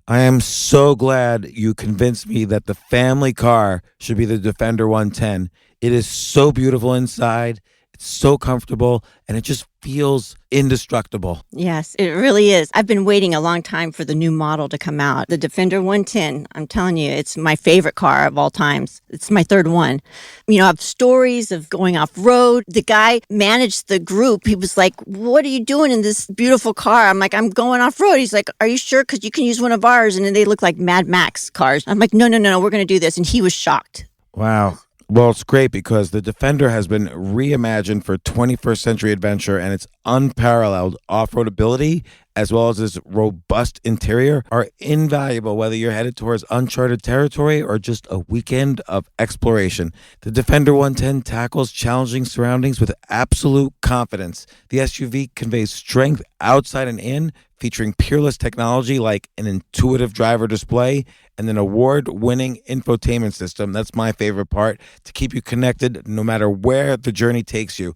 I am so glad you convinced me that the family car should be the Defender 110. It is so beautiful inside. It's so comfortable and it just feels indestructible. Yes, it really is. I've been waiting a long time for the new model to come out. The Defender 110, I'm telling you, it's my favorite car of all times. It's my third one. You know, I have stories of going off road. The guy managed the group. He was like, "What are you doing in this beautiful car?" I'm like, "I'm going off road." He's like, "Are you sure? Because you can use one of ours." And then they look like Mad Max cars. I'm like, no, we're going to do this. And he was shocked. Wow. Well, it's great because the Defender has been reimagined for 21st century adventure, and its unparalleled off-road ability as well as its robust interior are invaluable whether you're headed towards uncharted territory or just a weekend of exploration. The Defender 110 tackles challenging surroundings with absolute confidence. The SUV conveys strength outside and in, featuring peerless technology like an intuitive driver display and an award-winning infotainment system. That's my favorite part, to keep you connected no matter where the journey takes you.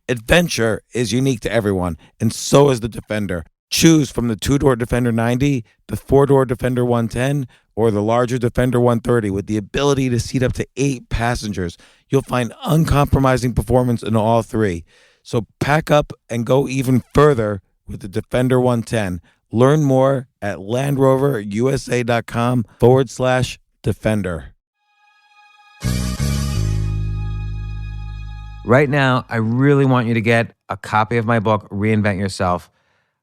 Adventure is unique to everyone, and so is the Defender. Choose from the two-door Defender 90, the four-door Defender 110, or the larger Defender 130 with the ability to seat up to 8 passengers. You'll find uncompromising performance in all three. So pack up and go even further with the Defender 110. Learn more at LandRoverUSA.com/Defender. Right now, I really want you to get a copy of my book, Reinvent Yourself.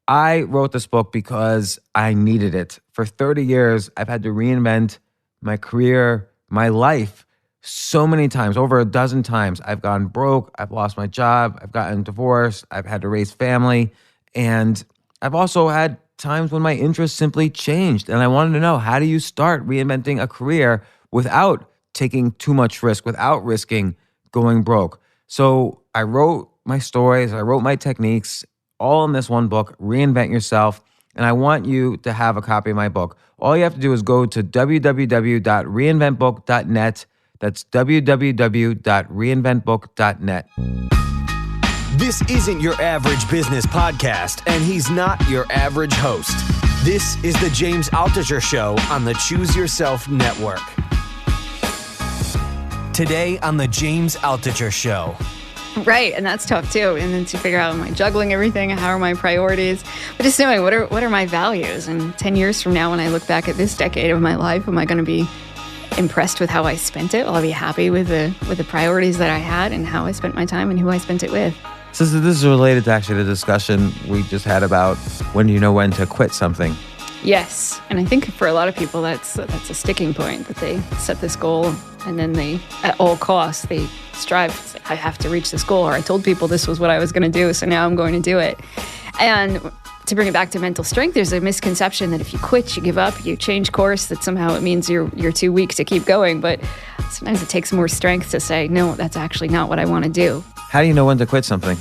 I wrote this book because I needed it. For 30 years, I've had to reinvent my career, my life so many times, over a dozen times. I've gone broke, I've lost my job, I've gotten divorced, I've had to raise family, and I've also had times when my interests simply changed. And I wanted to know, how do you start reinventing a career without taking too much risk, without risking going broke? So I wrote my stories, I wrote my techniques, all in this one book, Reinvent Yourself, and I want you to have a copy of my book. All you have to do is go to www.reinventbook.net. That's www.reinventbook.net. This isn't your average business podcast, and he's not your average host. This is the James Altucher Show on the Choose Yourself Network. Today on the James Altucher Show. Right, and that's tough too. And then to figure out, am I juggling everything? How are my priorities? But just knowing what are my values? And 10 years from now, when I look back at this decade of my life, am I going to be impressed with how I spent it? Will I be happy with the priorities that I had and how I spent my time and who I spent it with? So this is related to actually the discussion we just had about when you know when to quit something. Yes, and I think for a lot of people that's a sticking point, that they set this goal and then they, at all costs, they strive to say, I have to reach this goal, or I told people this was what I was going to do, so now I'm going to do it. And to bring it back to mental strength, there's a misconception that if you quit, you give up, you change course, that somehow it means you're too weak to keep going. But sometimes it takes more strength to say, no, that's actually not what I want to do. How do you know when to quit something?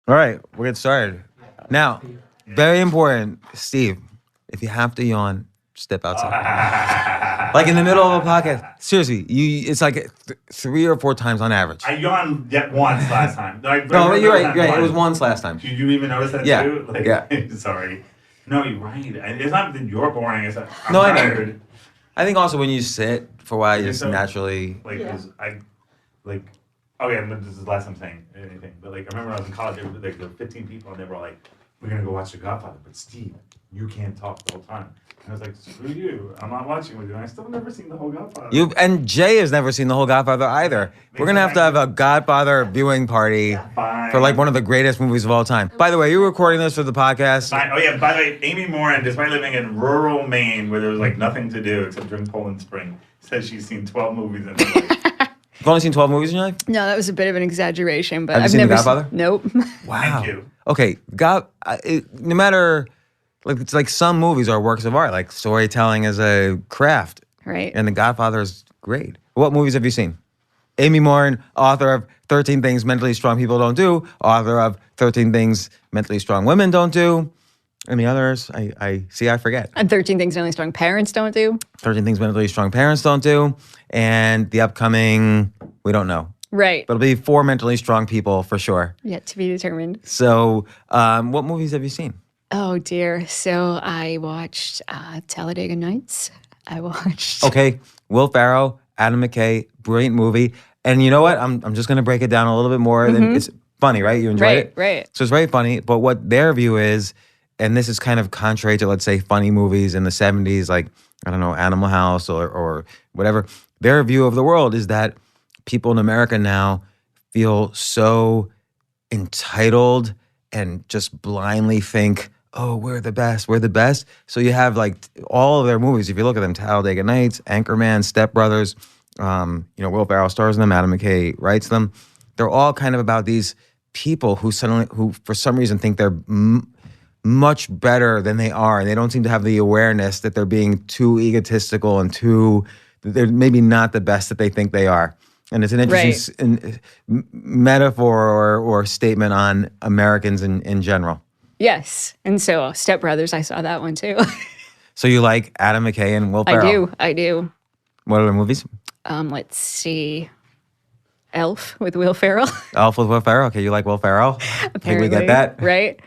All right, we'll get started. Now, very important, Steve, if you have to yawn, step outside. Like in the middle of a podcast. Seriously, it's like 3 or 4 times on average. I yawned once last time. No, you're right. It was once last time. Did you even notice that too? Yeah. Sorry. No, you're right. It's not that you're boring. It's that I'm I tired. know. I think also when you sit for a while, you just naturally... Okay, this is the last time saying anything, but I remember when I was in college, there were 15 people, and they were like, we're going to go watch The Godfather, but Steve, you can't talk the whole time. And I was like, screw you, I'm not watching with you, and I still never seen the whole Godfather. And Jay has never seen the whole Godfather either. We're going to have a Godfather viewing party for one of the greatest movies of all time. By the way, you're recording this for the podcast. By the way, Amy Morin, despite living in rural Maine, where there was nothing to do except drink Poland Spring, says she's seen 12 movies in her life. You've only seen 12 movies in your life? No, that was a bit of an exaggeration, but Have you seen never The Godfather? Nope. Wow. Thank you. Okay, no matter, it's like some movies are works of art, like storytelling is a craft. Right. And The Godfather is great. What movies have you seen? Amy Morin, author of 13 Things Mentally Strong People Don't Do, author of 13 Things Mentally Strong Women Don't Do. Any others? I forget. And 13 Things Mentally Strong Parents Don't Do. 13 Things Mentally Strong Parents Don't Do. And the upcoming, we don't know. Right. But it'll be 4 mentally strong people for sure. Yet to be determined. So, what movies have you seen? Oh dear. So I watched Talladega Nights. I watched. Okay, Will Ferrell, Adam McKay, brilliant movie. And you know what? I'm just going to break it down a little bit more. Than it's funny, right? You enjoyed it? Right. So it's very funny. But what their view is, and this is kind of contrary to, let's say, funny movies in the 70s, like, I don't know, Animal House or whatever. Their view of the world is that people in America now feel so entitled and just blindly think, oh, we're the best. So you have like all of their movies, if you look at them, Talladega Nights, Anchorman, Step Brothers, Will Ferrell stars in them, Adam McKay writes them. They're all kind of about these people who for some reason think they're much better than they are. And they don't seem to have the awareness that they're being too egotistical and they're maybe not the best that they think they are. And it's an interesting metaphor or statement on Americans in general. Yes. And so Step Brothers, I saw that one too. So you like Adam McKay and Will Ferrell? I do. What other movies? Let's see. Elf with Will Ferrell. Elf with Will Ferrell. Okay, you like Will Ferrell? I think we get that. Right?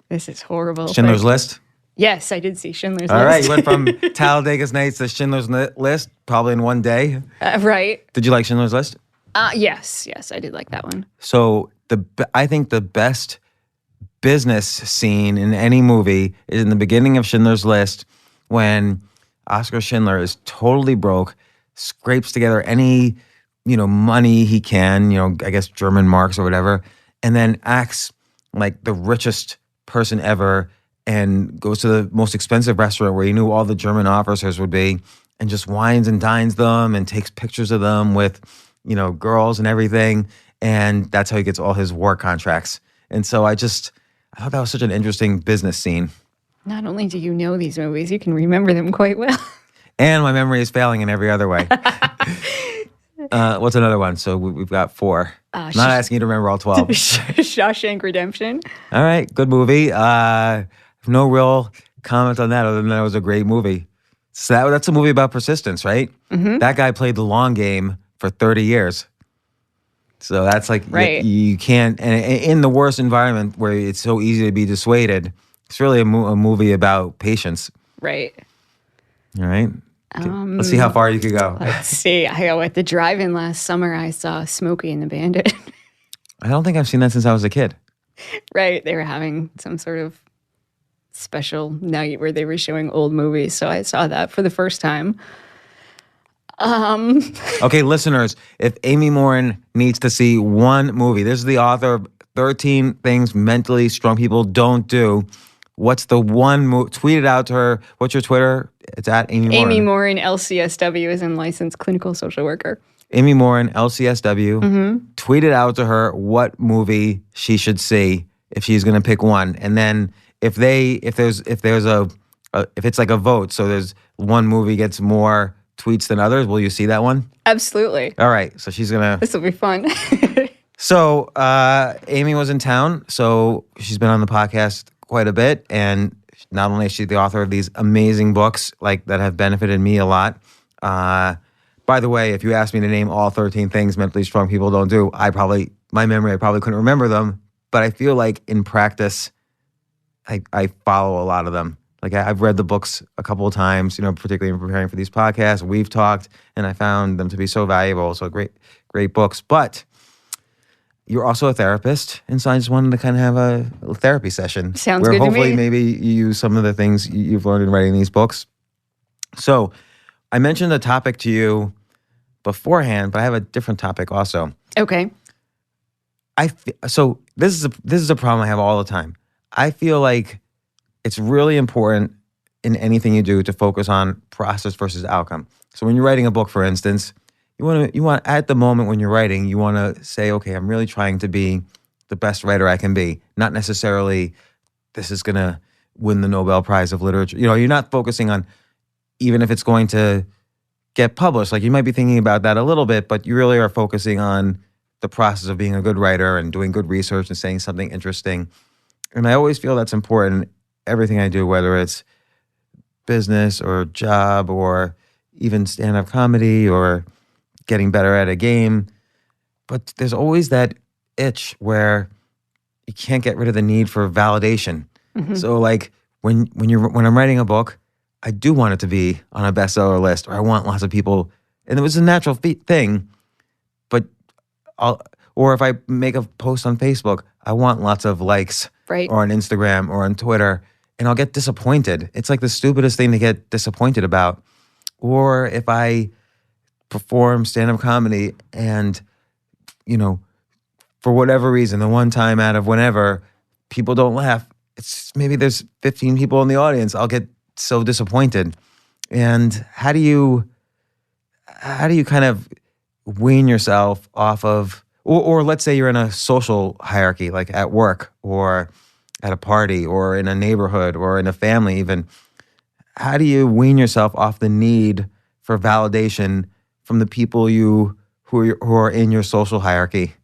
This is horrible. Schindler's List? Yes, I did see Schindler's List. All right, you went from Talladega Nights to Schindler's List probably in one day. Right. Did you like Schindler's List? Yes, I did like that one. So I think the best business scene in any movie is in the beginning of Schindler's List when Oskar Schindler is totally broke, scrapes together any, money he can, I guess German marks or whatever, and then acts like the richest person ever and goes to the most expensive restaurant where he knew all the German officers would be and just wines and dines them and takes pictures of them with, girls and everything. And that's how he gets all his war contracts. And so I thought that was such an interesting business scene. Not only do you know these movies, you can remember them quite well. And my memory is failing in every other way. What's another one? So we've got 4. Not asking you to remember all 12. Shawshank Redemption. All right, good movie. No real comment on that other than that it was a great movie. So that's a movie about persistence, right? Mm-hmm. That guy played the long game for 30 years. So that's like, right. You can't, and in the worst environment where it's so easy to be dissuaded, it's really a movie about patience. Right. All right. Let's see how far you could go. Let's see. I go at the drive-in last summer. I saw Smokey and the Bandit. I don't think I've seen that since I was a kid. Right. They were having some sort of special night where they were showing old movies. So I saw that for the first time. Okay, listeners, if Amy Morin needs to see one movie, this is the author of 13 Things Mentally Strong People Don't Do. What's the one movie? Tweet it out to her. What's your Twitter? It's at Amy Morin. Amy Morin, LCSW, is in licensed clinical social worker. Amy Morin, LCSW. Mm-hmm. Tweet it out to her what movie she should see if she's going to pick one. And then if it's like a vote, so there's one movie gets more tweets than others, will you see that one? Absolutely. All right, so she's going to... This will be fun. So Amy was in town, so she's been on the podcast quite a bit, and not only is she the author of these amazing books like that have benefited me a lot. By the way, if you asked me to name all 13 things mentally strong people don't do, I probably couldn't remember them, but I feel like in practice, I follow a lot of them. Like I've read the books a couple of times, particularly in preparing for these podcasts. We've talked, and I found them to be so valuable. So great books. But you're also a therapist, and so I just wanted to kind of have a therapy session. Sounds where good to hopefully me. Maybe you use some of the things you've learned in writing these books. So I mentioned a topic to you beforehand, but I have a different topic also. Okay. So this is a problem I have all the time. I feel like it's really important in anything you do to focus on process versus outcome. So when you're writing a book, for instance, you want at the moment when you're writing, you want to say, okay, I'm really trying to be the best writer I can be. Not necessarily this is going to win the Nobel Prize of Literature. You're not focusing on even if it's going to get published. Like you might be thinking about that a little bit, but you really are focusing on the process of being a good writer and doing good research and saying something interesting. And I always feel that's important in everything I do, whether it's business or job or even stand-up comedy or getting better at a game. But there's always that itch where you can't get rid of the need for validation. So like when I'm writing a book, I do want it to be on a bestseller list, or I want lots of people, and it was a natural thing. But or if I make a post on Facebook, I want lots of likes, Right. or on Instagram or on Twitter, and I'll get disappointed. It's like the stupidest thing to get disappointed about. Or if I perform stand-up comedy and, for whatever reason, the one time out of whenever, people don't laugh. It's maybe there's 15 people in the audience. I'll get so disappointed. And how do you kind of wean yourself off of, or let's say you're in a social hierarchy, like at work or at a party or in a neighborhood or in a family even. How do you wean yourself off the need for validation from the people who are in your social hierarchy?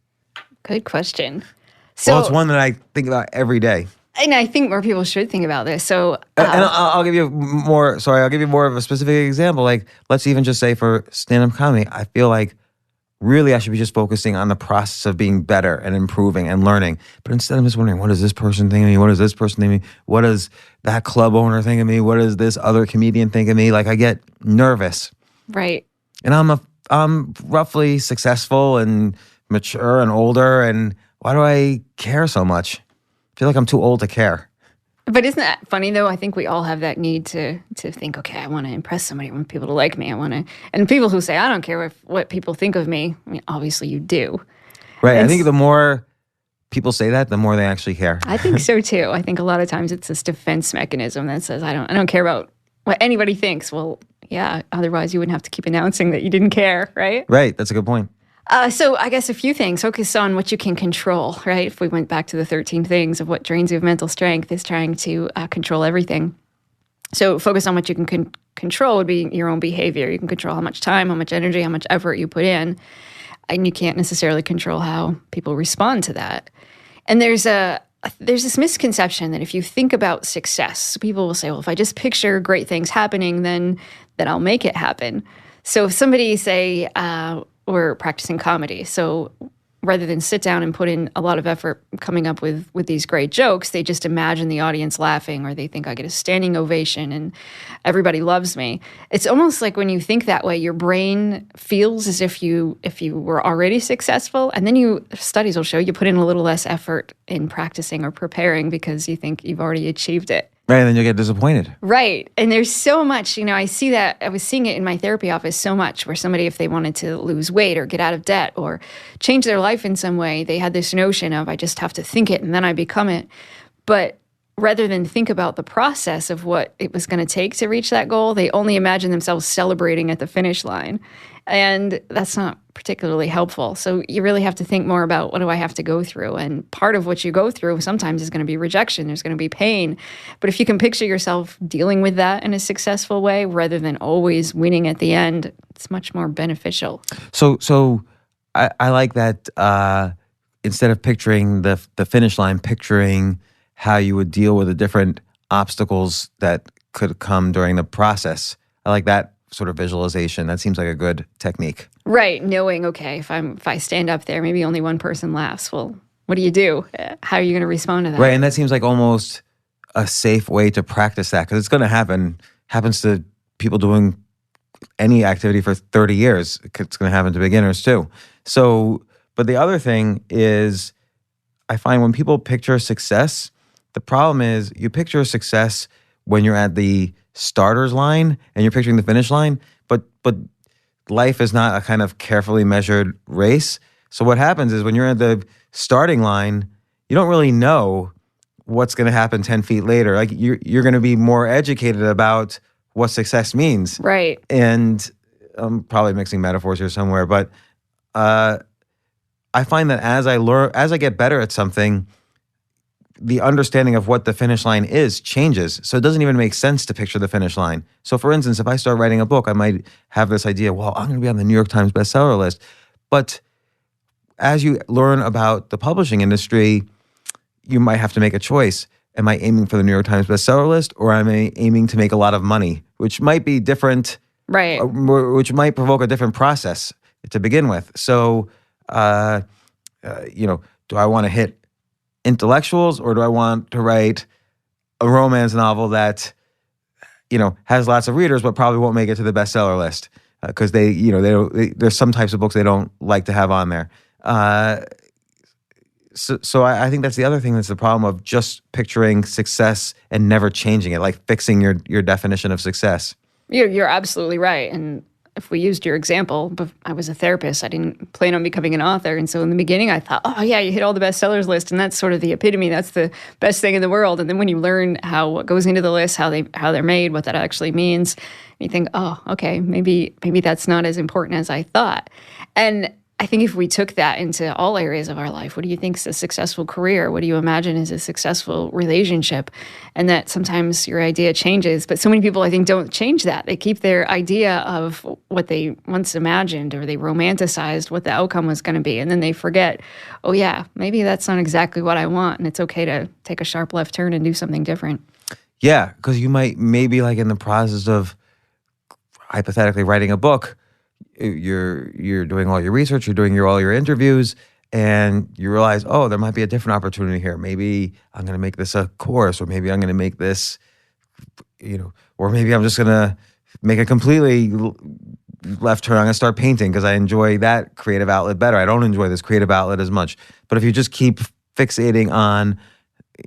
Good question. So, Well, it's one that I think about every day. and I think more people should think about this. So, And I'll give you more. Sorry, I'll give you more of a specific example. Like, let's even just say for stand-up comedy, I feel like really I should be just focusing on the process of being better and improving and learning. But instead, I'm just wondering, what does this person think of me? What does this person think of me? What does that club owner think of me? What does this other comedian think of me? Like, I get nervous, right. and I'm roughly successful and mature and older, and why do I care so much? I feel like I'm too old to care. But isn't that funny though? I think we all have that need to think, okay, I want to impress somebody. I want people to like me. And people who say, I don't care what people think of me. I mean, obviously you do. Right. I think the more people say that, the more they actually care. I think so too. I think a lot of times it's this defense mechanism that says, I don't care about what anybody thinks. Well, yeah, otherwise you wouldn't have to keep announcing that you didn't care, right? Right. That's a good point. So I guess a few things. Focus on what you can control, right? If we went back to the 13 things of what drains you of mental strength is trying to control everything. So focus on what you can control would be your own behavior. You can control how much time, how much energy, how much effort you put in. And you can't necessarily control how people respond to that. And there's this misconception that if you think about success, people will say, well, if I just picture great things happening, then I'll make it happen. So if somebody say, we're practicing comedy. So rather than sit down and put in a lot of effort coming up with these great jokes, they just imagine the audience laughing, or they think I get a standing ovation and everybody loves me. It's almost like when you think that way, your brain feels as if you were already successful, and then studies will show you put in a little less effort in practicing or preparing because you think you've already achieved it. Right, and then you'll get disappointed. Right. And there's so much, I see that, I was seeing it in my therapy office so much, where somebody, if they wanted to lose weight or get out of debt or change their life in some way, they had this notion of, I just have to think it and then I become it. But rather than think about the process of what it was going to take to reach that goal, they only imagine themselves celebrating at the finish line. And that's not particularly helpful. So you really have to think more about, what do I have to go through? And part of what you go through sometimes is going to be rejection. There's going to be pain. But if you can picture yourself dealing with that in a successful way, rather than always winning at the end, it's much more beneficial. So I like that instead of picturing the finish line, picturing how you would deal with the different obstacles that could come during the process. I like that sort of visualization. That seems like a good technique. Right. Knowing, okay, if I stand up there, maybe only one person laughs. Well, what do you do? How are you going to respond to that? Right. And that seems like almost a safe way to practice that, because it's going to happen. Happens to people doing any activity for 30 years. It's going to happen to beginners too. So, but the other thing is, I find when people picture success, the problem is you picture success when you're at the starter's line and you're picturing the finish line, but life is not a kind of carefully measured race. So what happens is when you're at the starting line, you don't really know what's going to happen 10 feet later. Like you're going to be more educated about what success means. Right. And I'm probably mixing metaphors here somewhere, but I find that as I get better at something, the understanding of what the finish line is changes. So it doesn't even make sense to picture the finish line. So for instance, if I start writing a book, I might have this idea, well, I'm going to be on the New York Times bestseller list. But as you learn about the publishing industry, you might have to make a choice. Am I aiming for the New York Times bestseller list, or am I aiming to make a lot of money, which might be different, Right. which might provoke a different process. to begin with. So, do I want to hit intellectuals, or do I want to write a romance novel that, has lots of readers, but probably won't make it to the bestseller list because there's some types of books they don't like to have on there. So I think that's the other thing that's the problem of just picturing success and never changing it, like fixing your definition of success. You're absolutely right. And if we used your example, but I was a therapist. I didn't plan on becoming an author. And so in the beginning, I thought, oh, yeah, you hit all the bestsellers list. And that's sort of the epitome. That's the best thing in the world. And then when you learn what goes into the list, how they're made, what that actually means, you think, oh, okay, maybe that's not as important as I thought. And I think if we took that into all areas of our life, what do you think is a successful career? What do you imagine is a successful relationship? And that sometimes your idea changes. But so many people, I think, don't change that. They keep their idea of what they once imagined, or they romanticized what the outcome was going to be. And then they forget, oh, yeah, maybe that's not exactly what I want. And it's okay to take a sharp left turn and do something different. Yeah, because you might maybe like in the process of hypothetically writing a book, you're doing all your research, you're doing all your interviews, and you realize, oh, there might be a different opportunity here. Maybe I'm going to make this a course, or maybe I'm going to make this, or maybe I'm just going to make a completely left turn. I'm going to start painting because I enjoy that creative outlet better. I don't enjoy this creative outlet as much. But if you just keep fixating on,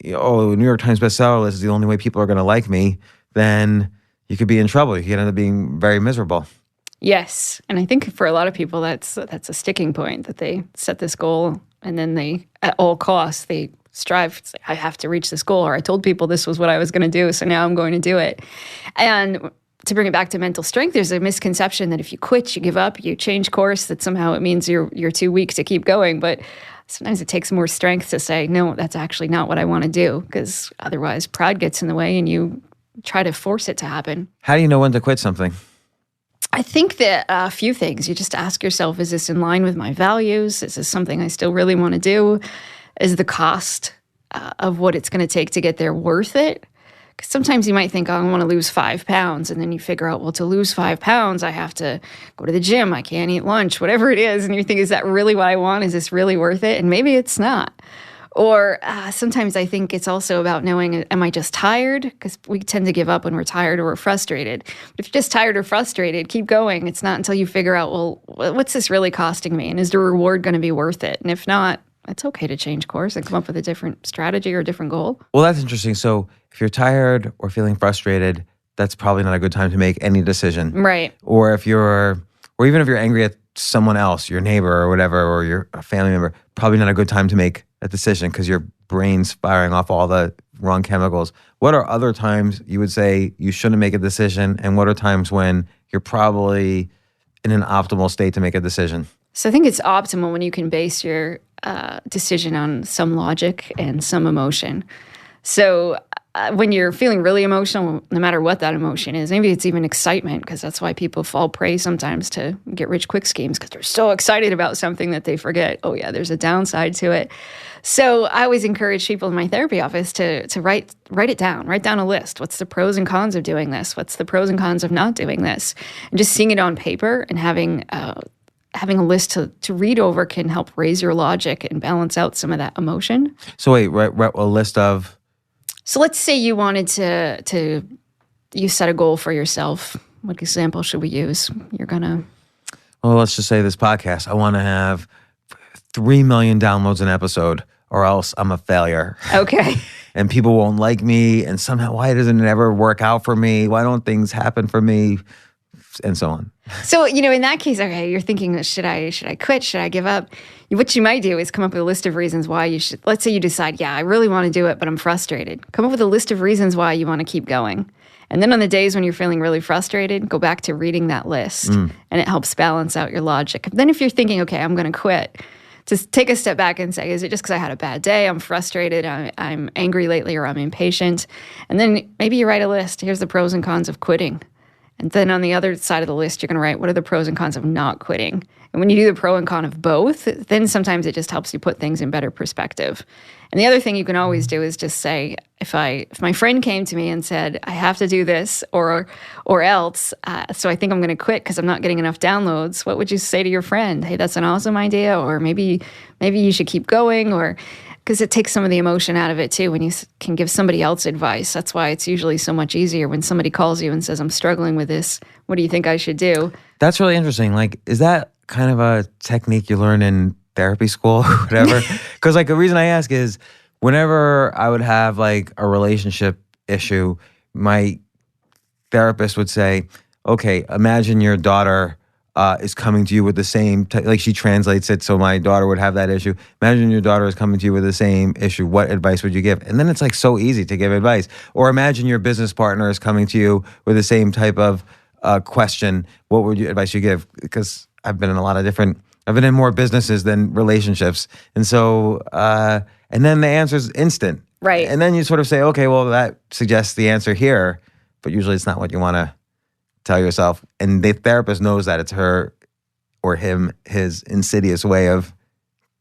New York Times bestseller list is the only way people are going to like me, then you could be in trouble. You could end up being very miserable. Yes. And I think for a lot of people, that's a sticking point, that they set this goal and then they, at all costs, they strive. I have to reach this goal, or I told people this was what I was going to do, so now I'm going to do it. And to bring it back to mental strength, there's a misconception that if you quit, you give up, you change course, that somehow it means you're too weak to keep going. But sometimes it takes more strength to say, no, that's actually not what I want to do, because otherwise pride gets in the way and you try to force it to happen. How do you know when to quit something? I think that a few things. You just ask yourself, is this in line with my values? Is this something I still really want to do? Is the cost of what it's going to take to get there worth it? Because sometimes you might think, oh, I want to lose 5 pounds. And then you figure out, well, to lose 5 pounds, I have to go to the gym. I can't eat lunch, whatever it is. And you think, is that really what I want? Is this really worth it? And maybe it's not. Or sometimes I think it's also about knowing, am I just tired? Because we tend to give up when we're tired or we're frustrated. But if you're just tired or frustrated, keep going. It's not until you figure out, well, what's this really costing me? And is the reward going to be worth it? And if not, it's okay to change course and come up with a different strategy or a different goal. Well, that's interesting. So if you're tired or feeling frustrated, that's probably not a good time to make any decision. Right. Or even if you're angry at someone else, your neighbor or whatever, or your family member, probably not a good time to make a decision because your brain's firing off all the wrong chemicals. What are other times you would say you shouldn't make a decision, and what are times when you're probably in an optimal state to make a decision? So I think it's optimal when you can base your decision on some logic and some emotion. So when you're feeling really emotional, no matter what that emotion is, maybe it's even excitement, because that's why people fall prey sometimes to get rich quick schemes, because they're so excited about something that they forget, oh yeah, there's a downside to it. So I always encourage people in my therapy office to write it down. Write down a list. What's the pros and cons of doing this? What's the pros and cons of not doing this? And just seeing it on paper and having a list to read over can help raise your logic and balance out some of that emotion. So wait, write a list of... So let's say you wanted you set a goal for yourself. What example should we use? Well, let's just say this podcast. I want to have 3 million downloads an episode, or else I'm a failure. Okay. And people won't like me, and somehow, why doesn't it ever work out for me? Why don't things happen for me? And so on. So, in that case, okay, you're thinking, should I quit? Should I give up? What you might do is come up with a list of reasons why you should. Let's say you decide, yeah, I really want to do it, but I'm frustrated. Come up with a list of reasons why you want to keep going. And then on the days when you're feeling really frustrated, go back to reading that list, and it helps balance out your logic. Then if you're thinking, okay, I'm going to quit, just take a step back and say, is it just because I had a bad day? I'm frustrated, I'm angry lately, or I'm impatient. And then maybe you write a list. Here's the pros and cons of quitting. And then on the other side of the list, you're going to write, what are the pros and cons of not quitting? And when you do the pro and con of both, then sometimes it just helps you put things in better perspective. And the other thing you can always do is just say, if my friend came to me and said, I have to do this or else, so I think I'm going to quit because I'm not getting enough downloads, what would you say to your friend? Hey, that's an awesome idea, or maybe you should keep going, or because it takes some of the emotion out of it too when you can give somebody else advice. That's why it's usually so much easier when somebody calls you and says, I'm struggling with this. What do you think I should do? That's really interesting. Like, is that kind of a technique you learn in therapy school or whatever? Because like the reason I ask is whenever I would have like a relationship issue, my therapist would say, okay, imagine your daughter is coming to you with the same, like she translates it so my daughter would have that issue. Imagine your daughter is coming to you with the same issue. What advice would you give? And then it's like so easy to give advice. Or imagine your business partner is coming to you with the same type of question. What would you advice you give? Because I've been in more businesses than relationships. And so, and then the answer is instant. Right. And then you sort of say, okay, well, that suggests the answer here, but usually it's not what you want to tell yourself. And the therapist knows that it's her or him, his insidious way of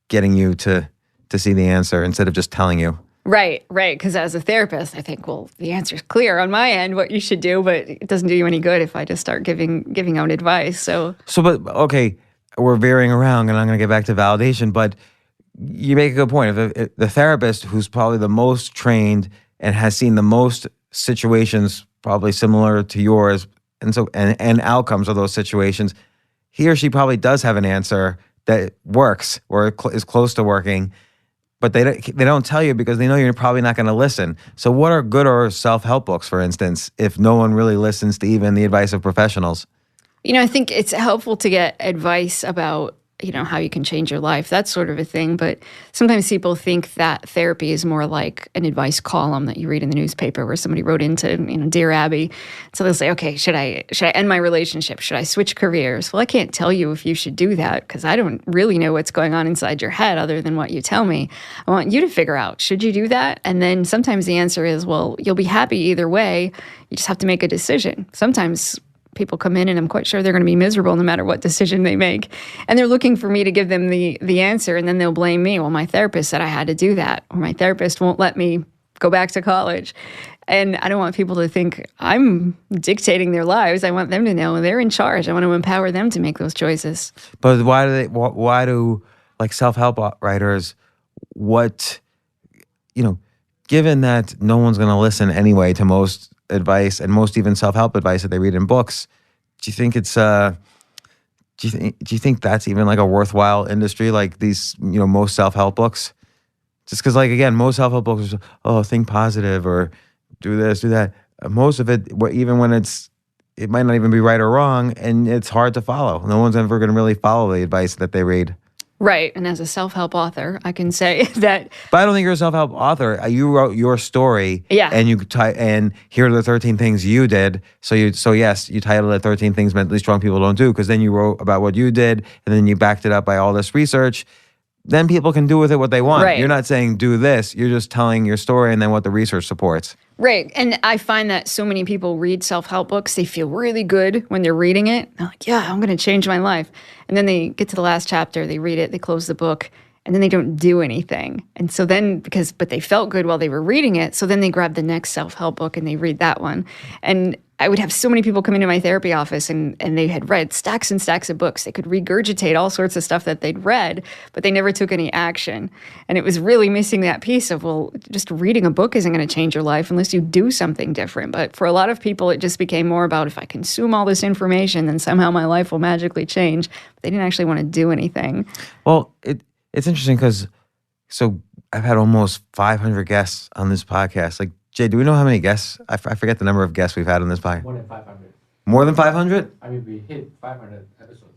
getting you to see the answer instead of just telling you. Right. Because as a therapist, I think, well, the answer is clear on my end what you should do, but it doesn't do you any good if I just start giving out advice. So, but okay, we're veering around, and I'm going to get back to validation. But you make a good point. If the therapist, who's probably the most trained and has seen the most situations, probably similar to yours, and outcomes of those situations, he or she probably does have an answer that works or is close to working. But they don't tell you because they know you're probably not going to listen. So what are good or self-help books, for instance, if no one really listens to even the advice of professionals? I think it's helpful to get advice about, how you can change your life, that sort of a thing. But sometimes people think that therapy is more like an advice column that you read in the newspaper where somebody wrote into, Dear Abby. So they'll say, okay, should I end my relationship? Should I switch careers? Well, I can't tell you if you should do that because I don't really know what's going on inside your head other than what you tell me. I want you to figure out, should you do that? And then sometimes the answer is, well, you'll be happy either way. You just have to make a decision. Sometimes people come in and I'm quite sure they're going to be miserable no matter what decision they make. And they're looking for me to give them the answer, and then they'll blame me. Well, my therapist said I had to do that, or my therapist won't let me go back to college. And I don't want people to think I'm dictating their lives. I want them to know they're in charge. I want to empower them to make those choices. But why do like self-help writers, given that no one's going to listen anyway to most advice and most even self-help advice that they read in books, do you think it's do you think that's even like a worthwhile industry, like these most self-help books? Just because, like, again, most self-help books are, think positive or do this, do that. Most of it, even when it might not even be right or wrong, and it's hard to follow. No one's ever going to really follow the advice that they read. Right. And as a self-help author, I can say that. But I don't think you're a self-help author. You wrote your story. Yeah. And and here are the 13 things you did. So yes, you titled it 13 Things Mentally Strong People Don't Do, because then you wrote about what you did, and then you backed it up by all this research. Then people can do with it what they want. Right. You're not saying do this. You're just telling your story and then what the research supports. Right. And I find that so many people read self-help books. They feel really good when they're reading it. They're like, yeah, I'm going to change my life. And then they get to the last chapter, they read it, they close the book, and then they don't do anything. And so then, but they felt good while they were reading it, so then they grab the next self-help book and they read that one. And I would have so many people come into my therapy office and they had read stacks and stacks of books. They could regurgitate all sorts of stuff that they'd read, but they never took any action. And it was really missing that piece of, well, just reading a book isn't going to change your life unless you do something different. But for a lot of people, it just became more about, if I consume all this information, then somehow my life will magically change. But they didn't actually want to do anything. Well, it's interesting because, I've had almost 500 guests on this podcast. Like, Jay, do we know how many guests? I forget the number of guests we've had on this podcast. More than 500. More than 500? I mean, we hit 500 episodes.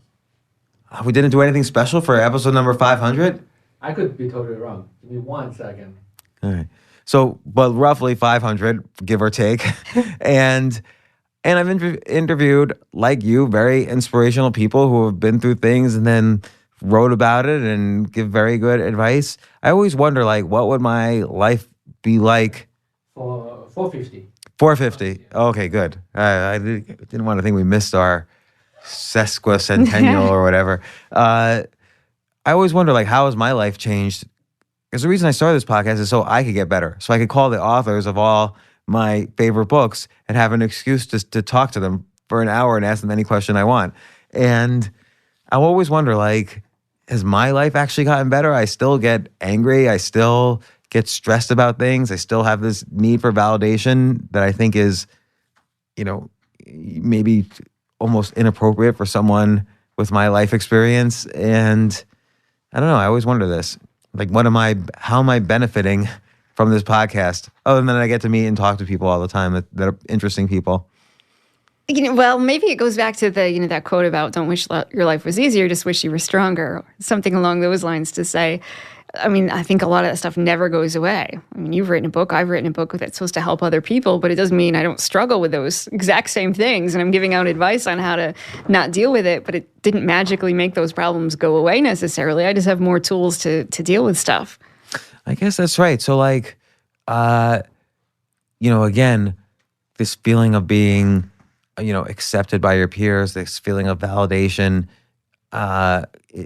We didn't do anything special for episode number 500? I could be totally wrong. Give me 1 second. All right. So, but roughly 500, give or take. and I've interviewed, like you, very inspirational people who have been through things and then wrote about it and give very good advice. I always wonder, like, what would my life be like? For 450. 450. Okay, good. I didn't want to think we missed our sesquicentennial or whatever. I always wonder, like, how has my life changed? Because the reason I started this podcast is so I could get better. So I could call the authors of all my favorite books and have an excuse to talk to them for an hour and ask them any question I want. And I always wonder, like, has my life actually gotten better? I still get angry. I still get stressed about things. I still have this need for validation that I think is, maybe almost inappropriate for someone with my life experience. And I don't know. I always wonder this. Like, how am I benefiting from this podcast? Other than I get to meet and talk to people all the time that are interesting people. Well, maybe it goes back to the, that quote about don't wish your life was easier, just wish you were stronger. Something along those lines to say, I think a lot of that stuff never goes away. You've written a book, I've written a book that's supposed to help other people, but it doesn't mean I don't struggle with those exact same things. And I'm giving out advice on how to not deal with it, but it didn't magically make those problems go away necessarily. I just have more tools to deal with stuff. I guess that's right. So like, again, this feeling of being, accepted by your peers, this feeling of validation,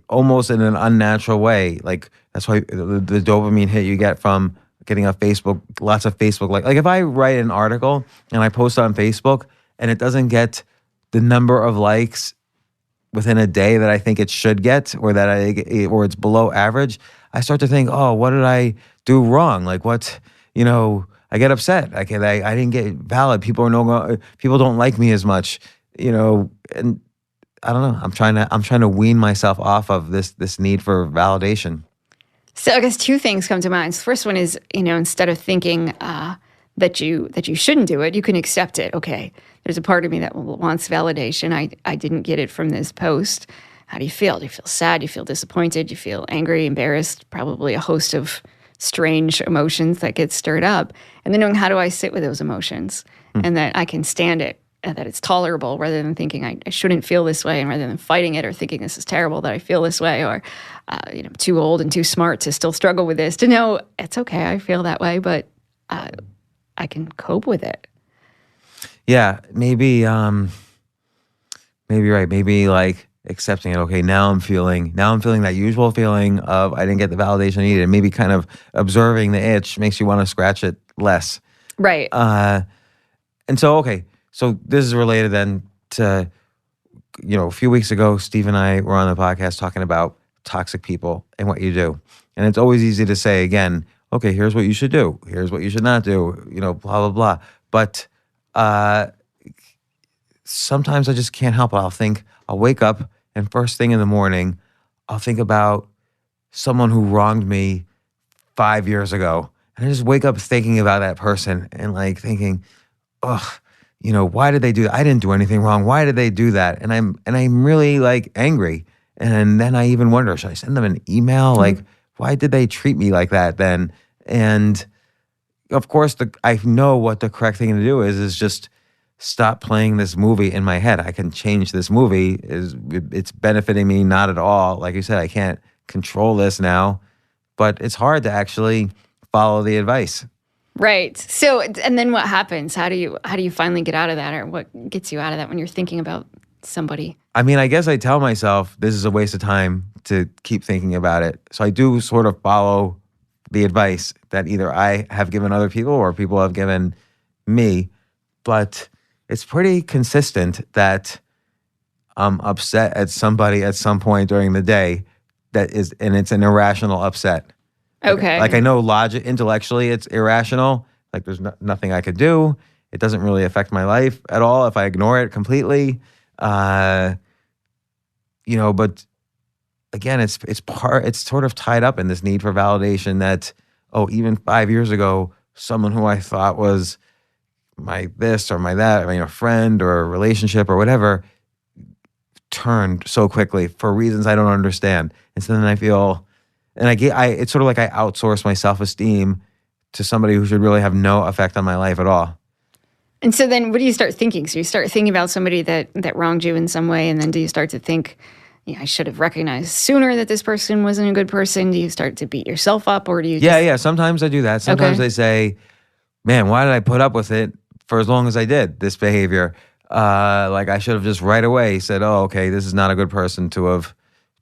almost in an unnatural way. Like, that's why the dopamine hit you get from getting lots of Facebook. Like if I write an article and I post it on Facebook and it doesn't get the number of likes within a day that I think it should get, or or it's below average, I start to think, oh, what did I do wrong? Like I get upset. I didn't get valid. People don't like me as much, and I don't know. I'm trying to wean myself off of this need for validation. So I guess two things come to mind. The first one is, instead of thinking that you shouldn't do it, you can accept it. Okay, there's a part of me that wants validation. I didn't get it from this post. How do you feel? Do you feel sad? Do you feel disappointed? Do you feel angry, embarrassed? Probably a host of strange emotions that get stirred up. And then knowing, how do I sit with those emotions and that I can stand it, and that it's tolerable, rather than thinking I shouldn't feel this way, and rather than fighting it or thinking this is terrible that I feel this way, or too old and too smart to still struggle with this, to know it's okay, I feel that way, but I can cope with it. Yeah, maybe you're right. Maybe like accepting it. Okay, now I'm feeling that usual feeling of I didn't get the validation I needed. Maybe kind of observing the itch makes you want to scratch it less. Right. And so, okay, so this is related then to, a few weeks ago, Steve and I were on the podcast talking about toxic people and what you do. And it's always easy to say, again, okay, here's what you should do. Here's what you should not do, blah, blah, blah. But sometimes I just can't help it. I'll wake up and first thing in the morning, I'll think about someone who wronged me 5 years ago. And I just wake up thinking about that person and like thinking, ugh, why did they do that? I didn't do anything wrong. Why did they do that? And I'm really like angry. And then I even wonder, should I send them an email? Mm-hmm. Like, why did they treat me like that then? And of course, I know what the correct thing to do is just stop playing this movie in my head. I can change this movie. It's benefiting me not at all. Like you said, I can't control this now, but it's hard to actually follow the advice. Right. So, and then what happens? How do you finally get out of that, or what gets you out of that when you're thinking about somebody? I guess I tell myself this is a waste of time to keep thinking about it. So I do sort of follow the advice that either I have given other people or people have given me, but it's pretty consistent that I'm upset at somebody at some point during the day and it's an irrational upset. Okay. Like I know intellectually it's irrational. Like there's nothing I could do. It doesn't really affect my life at all if I ignore it completely. But again, it's sort of tied up in this need for validation that, even 5 years ago, someone who I thought was my this or my that, a friend or a relationship or whatever, turned so quickly for reasons I don't understand. And so then I feel, it's sort of like I outsource my self-esteem to somebody who should really have no effect on my life at all. And so then what do you start thinking? So you start thinking about somebody that wronged you in some way, and then do you start to think, I should have recognized sooner that this person wasn't a good person? Do you start to beat yourself up, or do you Yeah, sometimes I do that. Sometimes I say, man, why did I put up with it for as long as I did this behavior. Like I should have just right away said, oh, okay, this is not a good person to have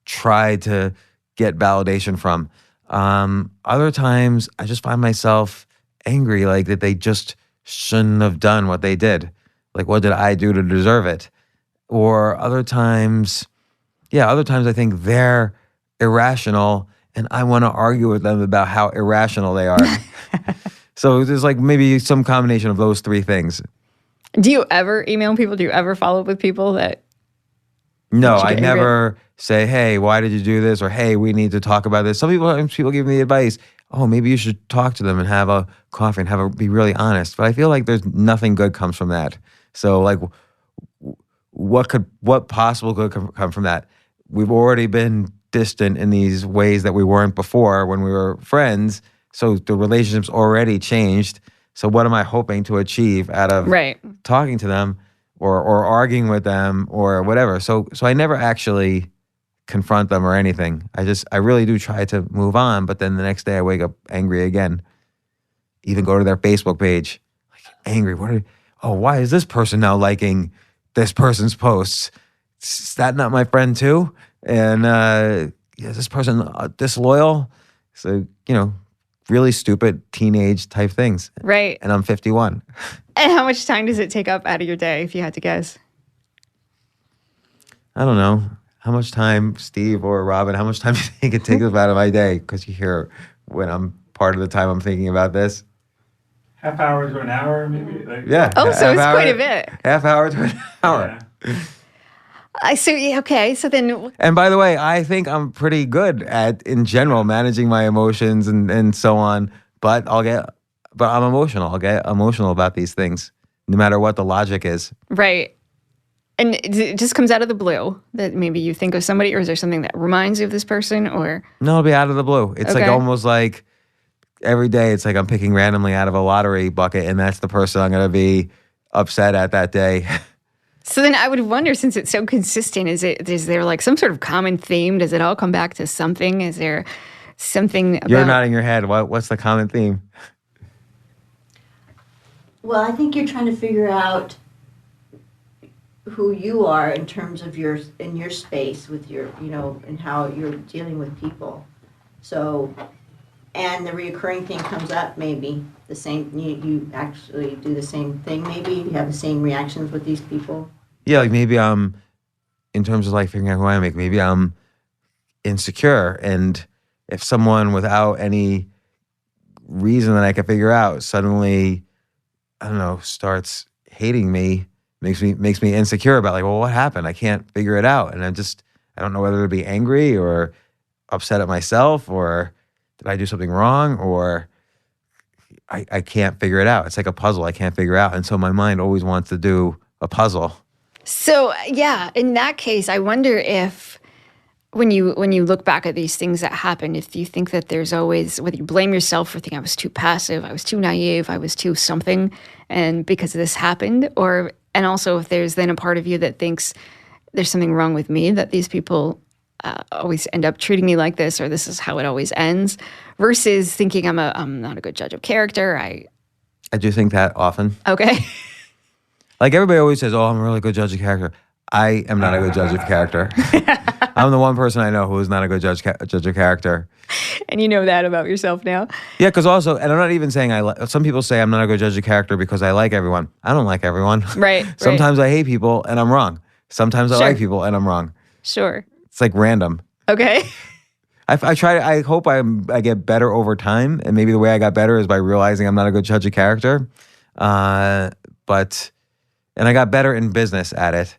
tried to get validation from. Other times I just find myself angry, like that they just shouldn't have done what they did. Like, what did I do to deserve it? Or other times I think they're irrational and I want to argue with them about how irrational they are. So there's like maybe some combination of those three things. Do you ever email people? Do you ever follow up with people that? No, Did you I get never say, hey, why did you do this? Or, hey, we need to talk about this. Some people give me advice. Oh, maybe you should talk to them and have a coffee and be really honest. But I feel like there's nothing good comes from that. So like, what possible good come from that? We've already been distant in these ways that we weren't before when we were friends. So the relationship's already changed. So what am I hoping to achieve out of talking to them or arguing with them or whatever? So I never actually confront them or anything. I really do try to move on, but then the next day I wake up angry again. Even go to their Facebook page, like angry. Why is this person now liking this person's posts? Is that not my friend too? And is this person disloyal? So, really stupid teenage type things. Right. And I'm 51. And how much time does it take up out of your day, if you had to guess? I don't know. How much time, Steve or Robin, how much time do you think it takes up out of my day? Because you hear when I'm part of the time I'm thinking about this. Half hour to an hour, maybe? Yeah. Oh, so it's quite a bit. Half hour to an hour. Yeah. Okay, so then... And by the way, I think I'm pretty good at, in general, managing my emotions and so on. But I'm emotional. I'll get emotional about these things, no matter what the logic is. Right. And it just comes out of the blue that maybe you think of somebody, or is there something that reminds you of this person, or? No, it'll be out of the blue. It's Okay. like almost like every day it's like I'm picking randomly out of a lottery bucket, and that's the person I'm going to be upset at that day. So then I would wonder, since it's so consistent, is there like some sort of common theme? Does it all come back to something? Is there something about... You're nodding your head. What's the common theme? Well, I think you're trying to figure out who you are in terms of your space with your, and how you're dealing with people. So, and the reoccurring thing comes up, maybe the same, you actually do the same thing, maybe you have the same reactions with these people. Yeah, like maybe I'm, in terms of like figuring out who I am, maybe I'm insecure. And if someone without any reason that I can figure out suddenly, I don't know, starts hating me, makes me insecure about like, well, what happened? I can't figure it out. And I don't know whether to be angry or upset at myself, or did I do something wrong, or I can't figure it out. It's like a puzzle I can't figure out. And so my mind always wants to do a puzzle. So yeah, in that case, I wonder if when you look back at these things that happen, if you think that there's always, whether you blame yourself for thinking I was too passive, I was too naive, I was too something, and because this happened, and also if there's then a part of you that thinks there's something wrong with me, that these people always end up treating me like this, or this is how it always ends, versus thinking I'm not a good judge of character. I do think that often. Okay. Like everybody always says, oh, I'm a really good judge of character. I am not a good judge of character. I'm the one person I know who is not a good judge of character. And you know that about yourself now? Yeah, because also, and I'm not even saying some people say I'm not a good judge of character because I like everyone. I don't like everyone. Right. Sometimes I hate people and I'm wrong. Sometimes I like people and I'm wrong. Sure. It's like random. Okay. I hope I get better over time, and maybe the way I got better is by realizing I'm not a good judge of character. And I got better in business at it,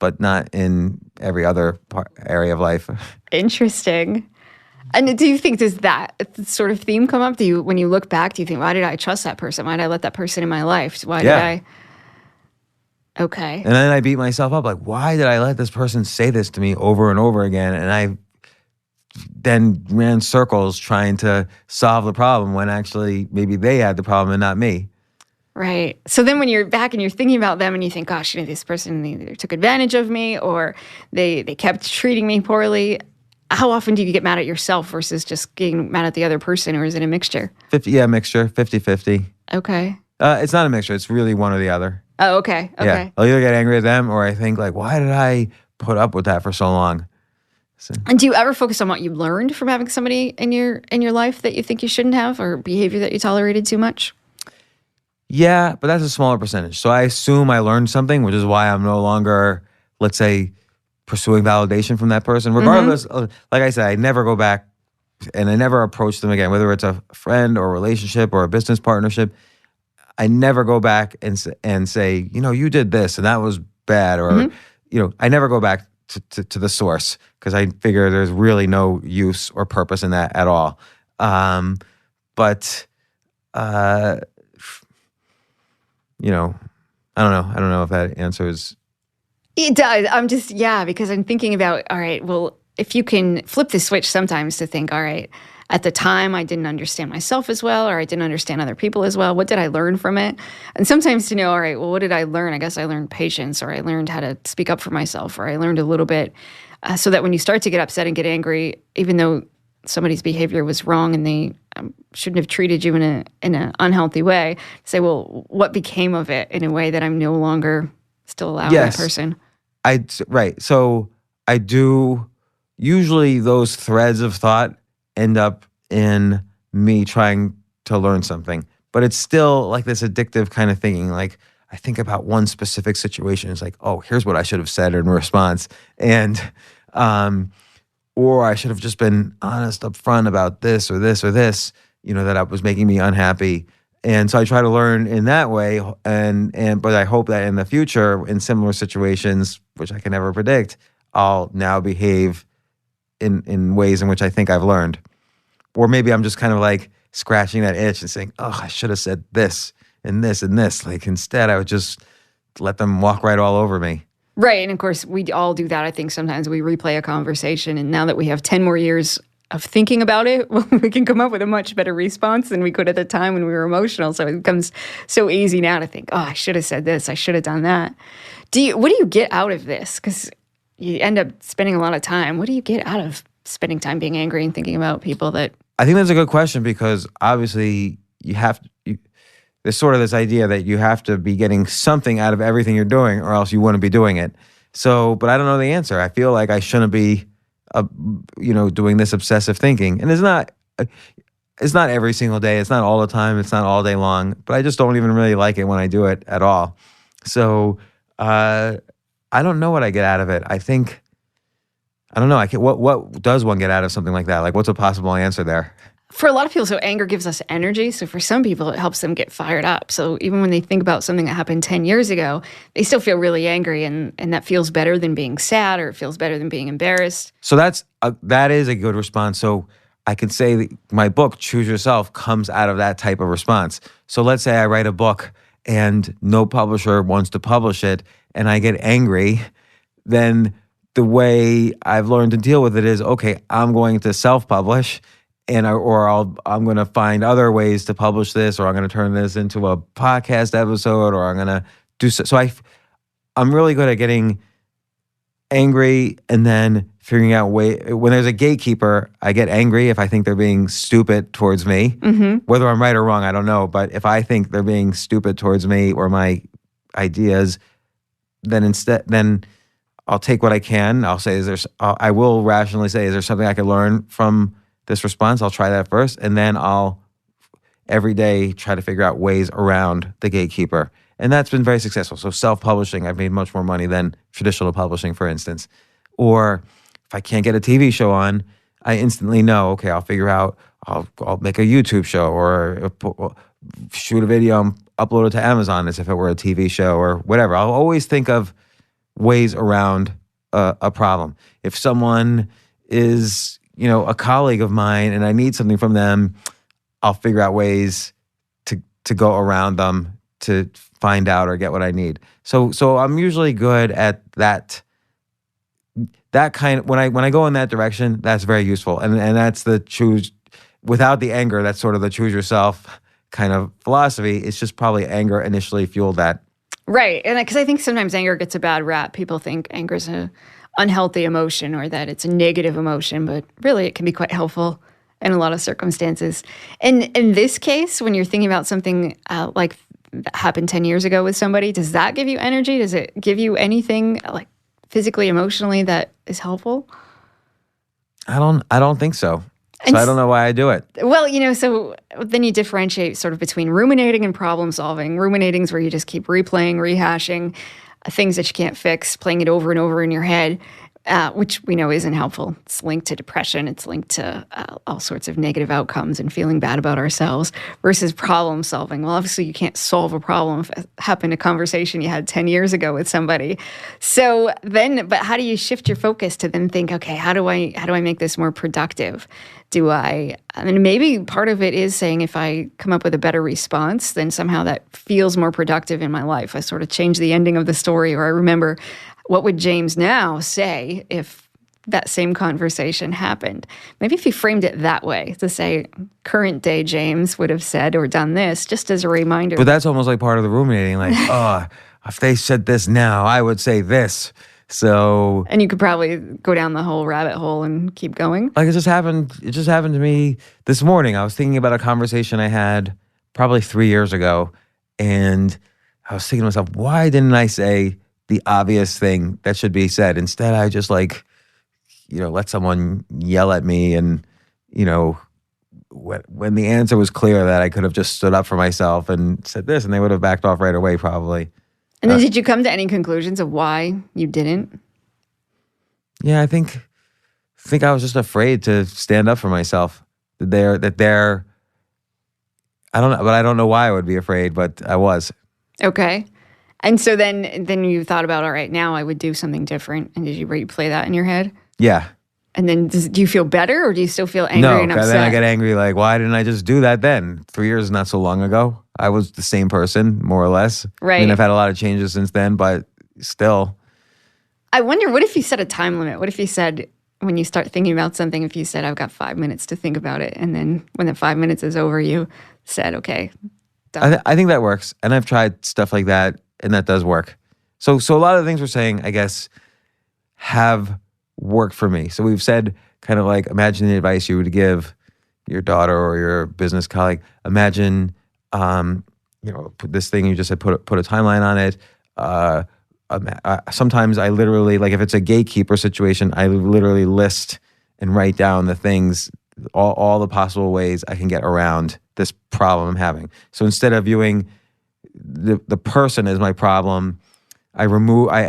but not in every other area of life. Interesting. And do you think, does that sort of theme come up? When you look back, do you think, why did I trust that person? Why did I let that person in my life? Why did I? Okay. And then I beat myself up, like, why did I let this person say this to me over and over again? And I then ran circles trying to solve the problem when actually maybe they had the problem and not me. Right. So then when you're back and you're thinking about them and you think, gosh, this person either took advantage of me or they kept treating me poorly, how often do you get mad at yourself versus just getting mad at the other person, or is it a mixture? Mixture, 50-50. Okay. It's not a mixture. It's really one or the other. Oh, okay. Okay. Yeah. I'll either get angry at them or I think like, why did I put up with that for so long? So, And do you ever focus on what you learned from having somebody in your life that you think you shouldn't have, or behavior that you tolerated too much? yeah, but that's a smaller percentage. So I assume I learned something, which is why I'm no longer, let's say, pursuing validation from that person. Regardless, like I said, I never go back and I never approach them again, whether it's a friend or a relationship or a business partnership. I never go back and say, you did this and that was bad, or, I never go back to the source because I figure there's really no use or purpose in that at all. But I don't know if that answers. It does. I'm just, because I'm thinking about, all right, well, if you can flip the switch sometimes to think, all right, at the time I didn't understand myself as well, or I didn't understand other people as well. What did I learn from it? And sometimes to know, all right, well, what did I learn? I guess I learned patience, or I learned how to speak up for myself, or I learned a little bit so that when you start to get upset and get angry, even though somebody's behavior was wrong and they shouldn't have treated you in an unhealthy way, say, well, what became of it in a way that I'm no longer still allowing that person? Right. So I do, usually those threads of thought end up in me trying to learn something, but it's still like this addictive kind of thinking. Like I think about one specific situation. It's like, oh, here's what I should have said in response. And, or I should have just been honest up front about this or this or this, that was making me unhappy. And so I try to learn in that way. But I hope that in the future, in similar situations, which I can never predict, I'll now behave in ways in which I think I've learned. Or maybe I'm just kind of like scratching that itch and saying, oh, I should have said this and this and this. Like instead, I would just let them walk right all over me. Right. And of course, we all do that. I think sometimes we replay a conversation, and now that we have 10 more years of thinking about it, we can come up with a much better response than we could at the time when we were emotional. So it becomes so easy now to think, oh, I should have said this, I should have done that. What do you get out of this? Because you end up spending a lot of time. What do you get out of spending time being angry and thinking about people that... I think that's a good question, because obviously there's sort of this idea that you have to be getting something out of everything you're doing or else you wouldn't be doing it. So, but I don't know the answer. I feel like I shouldn't be, doing this obsessive thinking. And it's not every single day. It's not all the time. It's not all day long, but I just don't even really like it when I do it at all. So, I don't know what I get out of it. I don't know. What does one get out of something like that? Like, what's a possible answer there? For a lot of people, so anger gives us energy. So for some people, it helps them get fired up. So even when they think about something that happened 10 years ago, they still feel really angry, and that feels better than being sad, or it feels better than being embarrassed. So that is a good response. So I could say that my book, Choose Yourself, comes out of that type of response. So let's say I write a book and no publisher wants to publish it, and I get angry, then the way I've learned to deal with it is, okay, I'm going to self-publish, I'm going to find other ways to publish this, or I'm going to turn this into a podcast episode, or I'm going to do so. So I'm really good at getting angry and then figuring out when there's a gatekeeper, I get angry if I think they're being stupid towards me. Mm-hmm. Whether I'm right or wrong, I don't know. But if I think they're being stupid towards me or my ideas, then I'll take what I can. I'll say, I will rationally say, is there something I could learn from this response? I'll try that first. And then I'll every day try to figure out ways around the gatekeeper. And that's been very successful. So self-publishing, I've made much more money than traditional publishing, for instance. Or if I can't get a TV show on, I instantly know, okay, I'll figure out, I'll make a YouTube show, or shoot a video and upload it to Amazon as if it were a TV show, or whatever. I'll always think of ways around a problem. If someone is, a colleague of mine and I need something from them, I'll figure out ways to go around them to find out or get what I need. So I'm usually good at that kind of, when I go in that direction, that's very useful. And that's the choose, without the anger, that's sort of the choose yourself kind of philosophy. It's just probably anger initially fueled that. Right. And because I think sometimes anger gets a bad rap. People think anger is an unhealthy emotion, or that it's a negative emotion, but really it can be quite helpful in a lot of circumstances. And in this case, when you're thinking about something like that happened 10 years ago with somebody, does that give you energy? Does it give you anything like physically, emotionally that is helpful? I don't think so. And So I don't know why I do it. Well, so then you differentiate sort of between ruminating and problem solving. Ruminating is where you just keep replaying, rehashing things that you can't fix, playing it over and over in your head, which we know isn't helpful. It's linked to depression. It's linked to all sorts of negative outcomes and feeling bad about ourselves versus problem solving. Well, obviously you can't solve a problem if it happened a conversation you had 10 years ago with somebody. So then, but how do you shift your focus to then think, okay, how do I make this more productive? Maybe part of it is saying if I come up with a better response, then somehow that feels more productive in my life. I sort of change the ending of the story, or I remember what would James now say if that same conversation happened. Maybe if you framed it that way, to say current day James would have said or done this, just as a reminder. But that's almost like part of the ruminating. Like, oh, if they said this now, I would say this. So, and you could probably go down the whole rabbit hole and keep going. Like it just happened to me this morning. I was thinking about a conversation I had probably 3 years ago, and I was thinking to myself, why didn't I say the obvious thing that should be said? Instead, I just let someone yell at me, and when the answer was clear that I could have just stood up for myself and said this, and they would have backed off right away probably. And then did you come to any conclusions of why you didn't? Yeah, I think I was just afraid to stand up for myself. I don't know, but I don't know why I would be afraid, but I was. Okay. And so then you thought about, all right, now I would do something different. And did you replay that in your head? Yeah. And then do you feel better, or do you still feel angry and upset? No, then I get angry, like, why didn't I just do that then? 3 years is not so long ago. I was the same person, more or less. Right. I mean, I've had a lot of changes since then, but still. I wonder, what if you set a time limit? What if you said, when you start thinking about something, if you said, I've got 5 minutes to think about it, and then when the 5 minutes is over, you said, okay, done. I think that works. And I've tried stuff like that, and that does work. So a lot of the things we're saying, I guess, have worked for me. So we've said kind of like, imagine the advice you would give your daughter or your business colleague. Imagine, put this thing you just said, put a timeline on it. Sometimes I literally, like if it's a gatekeeper situation, I literally list and write down the things, all the possible ways I can get around this problem I'm having. So instead of viewing the person as my problem, I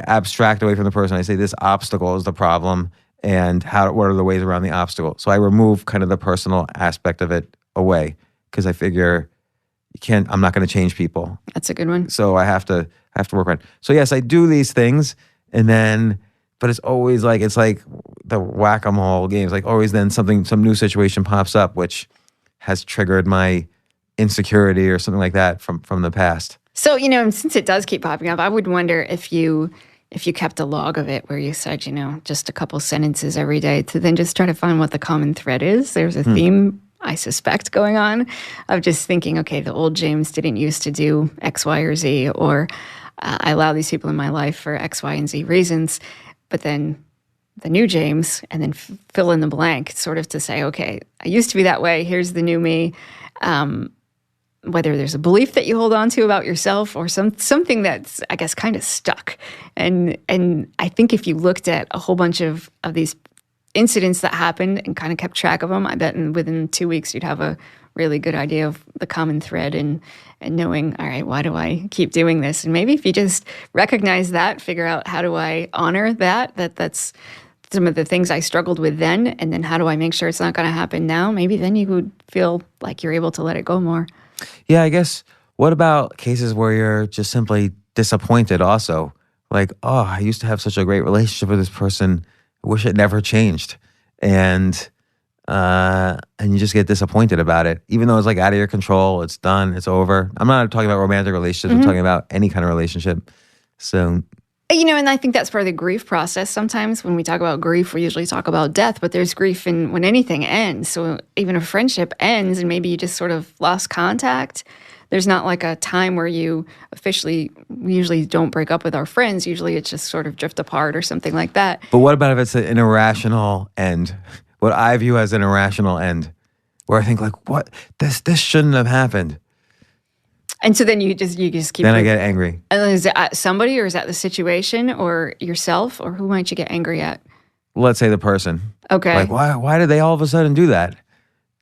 abstract away from the person. I say this obstacle is the problem, and what are the ways around the obstacle? So I remove kind of the personal aspect of it away, because I figure I'm not going to change people. That's a good one. So I have to work on it. So yes, I do these things, but it's always like, it's like the whack-a-mole games. Like always then some new situation pops up, which has triggered my insecurity or something like that from the past. So, since it does keep popping up, I would wonder if you kept a log of it where you said, just a couple sentences every day to then just try to find what the common thread is. There's a theme, I suspect, going on of just thinking, okay, the old James didn't used to do X, Y, or Z, or I allow these people in my life for X, Y, and Z reasons. But then the new James, and then fill in the blank, sort of to say, okay, I used to be that way. Here's the new me. Whether there's a belief that you hold on to about yourself or something that's, I guess, kind of stuck. And I think if you looked at a whole bunch of these incidents that happened and kind of kept track of them, I bet within 2 weeks you'd have a really good idea of the common thread and knowing, all right, why do I keep doing this? And maybe if you just recognize that, figure out how do I honor that's some of the things I struggled with then, and then how do I make sure it's not going to happen now? Maybe then you would feel like you're able to let it go more. Yeah, I guess, what about cases where you're just simply disappointed also? Like, oh, I used to have such a great relationship with this person. I wish it never changed. And you just get disappointed about it. Even though it's like out of your control, it's done, it's over. I'm not talking about romantic relationships. I'm talking about any kind of relationship. So... and I think that's part of the grief process. Sometimes when we talk about grief, we usually talk about death, but there's grief when anything ends. So even a friendship ends and maybe you just sort of lost contact, there's not like a time where we usually don't break up with our friends. Usually it's just sort of drift apart or something like that. But what about if it's an irrational end? What I view as an irrational end, where I think like, what? This shouldn't have happened. And so then you just keep. Then I get angry. And then is it at somebody, or is that the situation, or yourself, or who might you get angry at? Let's say the person. Okay. Like, why did they all of a sudden do that?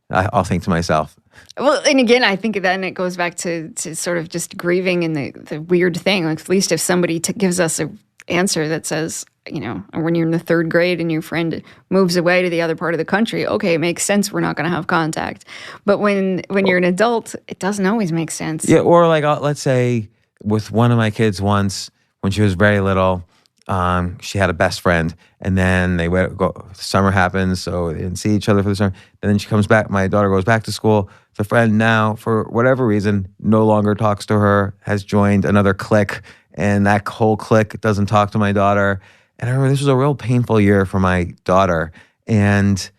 I'll think to myself. Well, and again, I think then it goes back to sort of just grieving and the weird thing. Like, at least if somebody gives us an answer that says, you know, when you're in the third grade and your friend moves away to the other part of the country, okay, it makes sense. We're not going to have contact. But when you're an adult, it doesn't always make sense. Yeah, or like, let's say with one of my kids once, when she was very little, she had a best friend, and then summer happens, so they didn't see each other for the summer. And then she comes back, my daughter goes back to school. The friend now, for whatever reason, no longer talks to her, has joined another clique, and that whole clique doesn't talk to my daughter. And I remember this was a real painful year for my daughter, and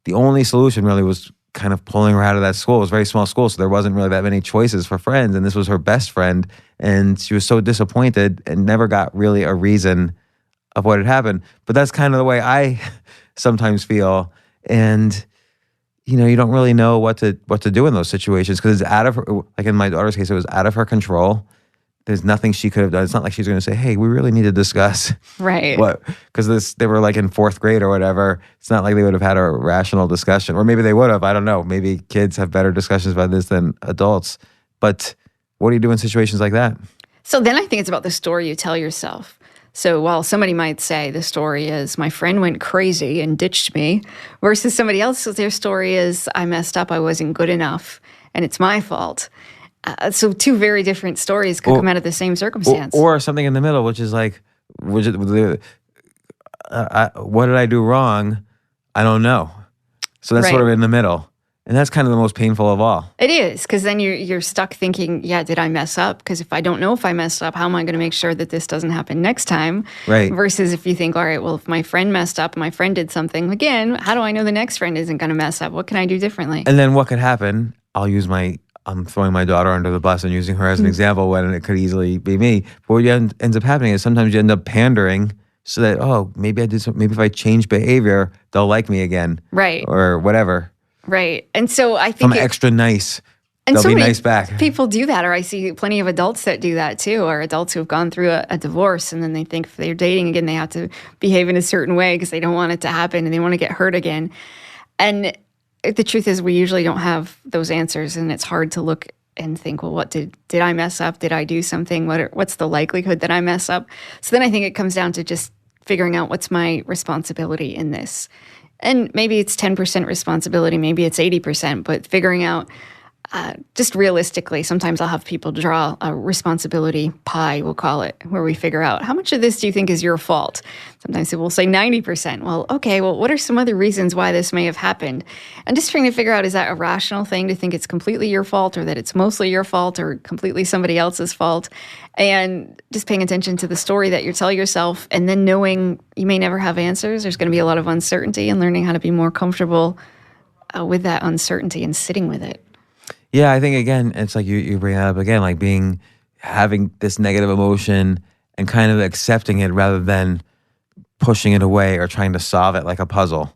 the only solution really was kind of pulling her out of that school. It was a very small school, so there wasn't really that many choices for friends, and this was her best friend, and she was so disappointed and never got really a reason of what had happened. But that's kind of the way I sometimes feel, and you know, you don't really know what to do in those situations because it's out of her, like in my daughter's case, it was out of her control. There's nothing she could have done. It's not like she's going to say, hey, we really need to discuss. Right. What? Because they were like in fourth grade or whatever. It's not like they would have had a rational discussion. Or maybe they would have. I don't know. Maybe kids have better discussions about this than adults. But what do you do in situations like that? So then I think it's about the story you tell yourself. So while somebody might say the story is my friend went crazy and ditched me, versus somebody else, their story is I messed up, I wasn't good enough, and it's my fault. So two very different stories could come out of the same circumstance. Or something in the middle, which is like, what did I do wrong? I don't know. So that's sort of in the middle. And that's kind of the most painful of all. It is, because then you're stuck thinking, yeah, did I mess up? Because if I don't know if I messed up, how am I going to make sure that this doesn't happen next time? Right. Versus if you think, all right, well, if my friend messed up and my friend did something, again, how do I know the next friend isn't going to mess up? What can I do differently? And then what could happen, I'm throwing my daughter under the bus and using her as an example when it could easily be me. But what ends up happening is sometimes you end up pandering so that, maybe if I change behavior, they'll like me again. Right. Or whatever. Right. And so I think I'm extra nice. And they'll so be many nice back. people do that, or I see plenty of adults that do that too, or adults who have gone through a divorce and then they think if they're dating again, they have to behave in a certain way because they don't want it to happen and they want to get hurt again. And the truth is we usually don't have those answers, and it's hard to look and think, well, what did I mess up? Did I do something? What's the likelihood that I mess up? So then I think it comes down to just figuring out what's my responsibility in this. And maybe it's 10% responsibility, maybe it's 80%, but figuring out just realistically, sometimes I'll have people draw a responsibility pie, we'll call it, where we figure out how much of this do you think is your fault? Sometimes we'll say 90%. Well, okay, what are some other reasons why this may have happened? And just trying to figure out, is that a rational thing to think it's completely your fault, or that it's mostly your fault, or completely somebody else's fault? And just paying attention to the story that you tell yourself, and then knowing you may never have answers. There's going to be a lot of uncertainty, and learning how to be more comfortable with that uncertainty and sitting with it. Yeah, I think, again, it's like you bring it up again, like having this negative emotion and kind of accepting it rather than pushing it away or trying to solve it like a puzzle.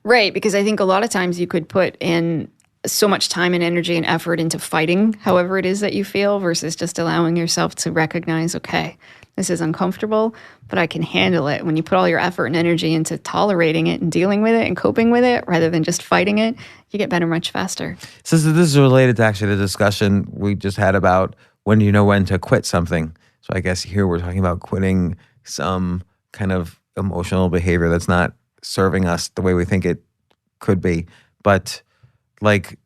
Right, because I think a lot of times you could put in so much time and energy and effort into fighting however it is that you feel versus just allowing yourself to recognize, okay, this is uncomfortable, but I can handle it. When you put all your effort and energy into tolerating it and dealing with it and coping with it rather than just fighting it, you get better much faster. So this is related to actually the discussion we just had about when do you know when to quit something. So I guess here we're talking about quitting some kind of emotional behavior that's not serving us the way we think it could be. But like,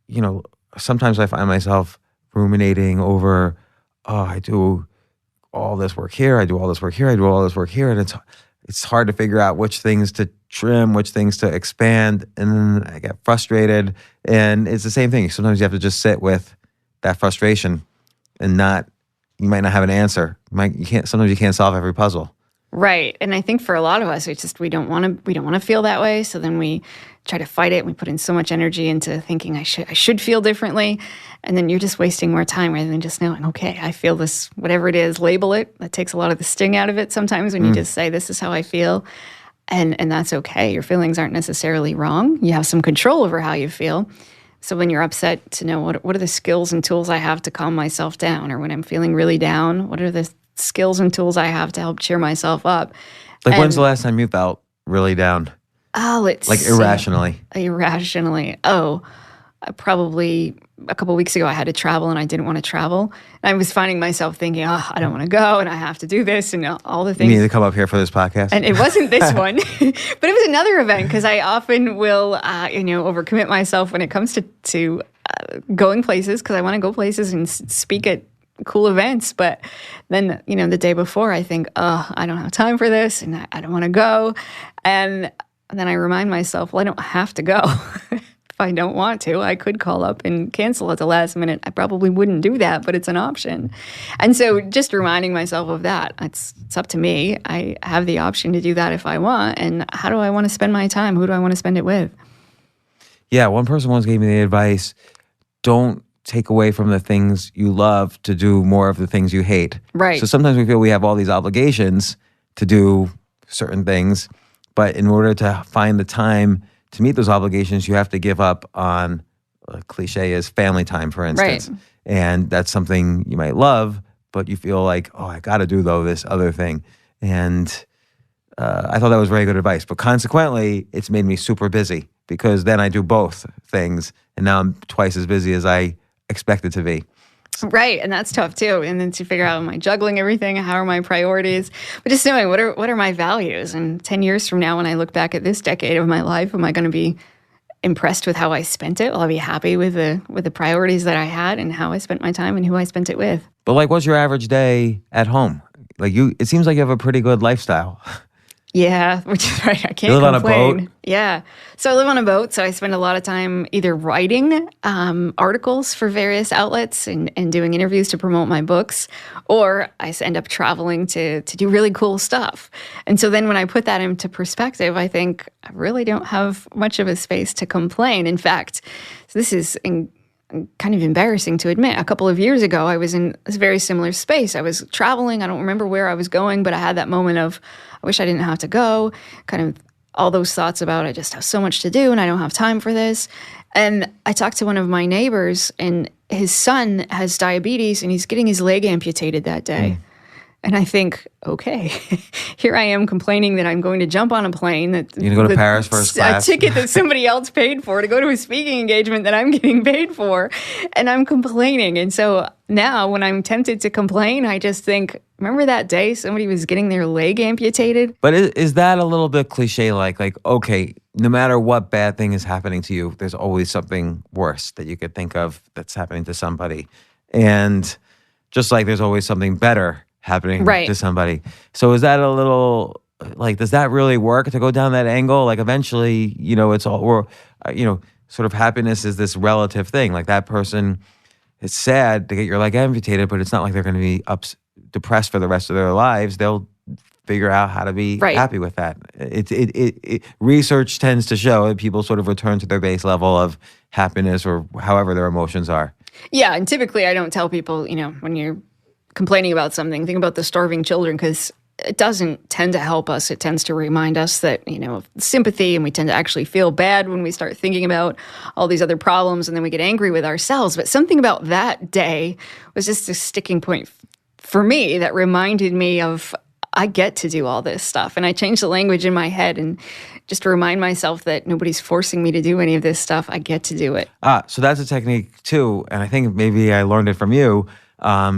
you know, sometimes I find myself ruminating over, I do all this work here, I do all this work here, I do all this work here, and it's hard to figure out which things to trim, which things to expand, and then I get frustrated. And it's the same thing. Sometimes you have to just sit with that frustration and you might not have an answer. Sometimes you can't solve every puzzle. Right. And I think for a lot of us, it's just we don't want to feel that way. So then we try to fight it. And we put in so much energy into thinking I should feel differently. And then you're just wasting more time rather than just knowing, okay, I feel this, whatever it is, label it. That takes a lot of the sting out of it sometimes when you just say, this is how I feel. And that's okay. Your feelings aren't necessarily wrong. You have some control over how you feel. So when you're upset, to know what are the skills and tools I have to calm myself down, or when I'm feeling really down, what are the skills and tools I have to help cheer myself up? Like, when's the last time you felt really down? Oh, it's Like irrationally. Irrationally. Oh, probably a couple weeks ago, I had to travel and I didn't want to travel. And I was finding myself thinking, oh, I don't want to go and I have to do this and all the You things. need to come up here for this podcast. And it wasn't this one, but it was another event, because I often will, overcommit myself when it comes to going places, because I want to go places and speak at cool events. But then, the day before, I think, oh, I don't have time for this and I don't want to go. And then I remind myself, well, I don't have to go. If I don't want to, I could call up and cancel at the last minute. I probably wouldn't do that, but it's an option. And so just reminding myself of that, it's up to me. I have the option to do that if I want. And how do I want to spend my time? Who do I want to spend it with? Yeah, one person once gave me the advice, don't take away from the things you love to do more of the things you hate. Right. So sometimes we feel we have all these obligations to do certain things, but in order to find the time to meet those obligations, you have to give up on, a cliche is family time, for instance. Right. And that's something you might love, but you feel like, oh, I got to do, though, this other thing. And I thought that was very good advice. But consequently, it's made me super busy, because then I do both things. And now I'm twice as busy as I expected to be. Right, and that's tough too. And then to figure out, am I juggling everything? How are my priorities? But just knowing what are my values? And 10 years from now, when I look back at this decade of my life, am I going to be impressed with how I spent it? Will I be happy with the priorities that I had and how I spent my time and who I spent it with? But like, what's your average day at home? Like, it seems like you have a pretty good lifestyle. Yeah, which is right. I can't You live on a complain. boat? Yeah. So I live on a boat, so I spend a lot of time either writing articles for various outlets and doing interviews to promote my books, or I end up traveling to do really cool stuff. And so then when I put that into perspective, I think I really don't have much of a space to complain. In fact, this is kind of embarrassing to admit. A couple of years ago, I was in a very similar space. I was traveling. I don't remember where I was going, but I had that moment of, I wish I didn't have to go, kind of all those thoughts about, I just have so much to do and I don't have time for this. And I talked to one of my neighbors, and his son has diabetes and he's getting his leg amputated that day. And I think, okay, here I am complaining that I'm going to jump on a plane. That You're going to go to Paris first class. A ticket that somebody else paid for to go to a speaking engagement that I'm getting paid for. And I'm complaining. And so now when I'm tempted to complain, I just think, remember that day somebody was getting their leg amputated? But is that a little bit cliche? Like, okay, no matter what bad thing is happening to you, there's always something worse that you could think of that's happening to somebody. And just like there's always something better happening to somebody. So is that a little, like, does that really work to go down that angle? Like, eventually, it's all, or, sort of happiness is this relative thing. Like, that person, it's sad to get your leg amputated, but it's not like they're going to be depressed for the rest of their lives. They'll figure out how to be happy with that. Research tends to show that people sort of return to their base level of happiness, or however their emotions are. Yeah, and typically I don't tell people, when you're complaining about something, think about the starving children, because it doesn't tend to help us. It tends to remind us that, of sympathy, and we tend to actually feel bad when we start thinking about all these other problems, and then we get angry with ourselves. But something about that day was just a sticking point for me that reminded me of, I get to do all this stuff. And I changed the language in my head and just to remind myself that nobody's forcing me to do any of this stuff. I get to do it. So that's a technique too. And I think maybe I learned it from you,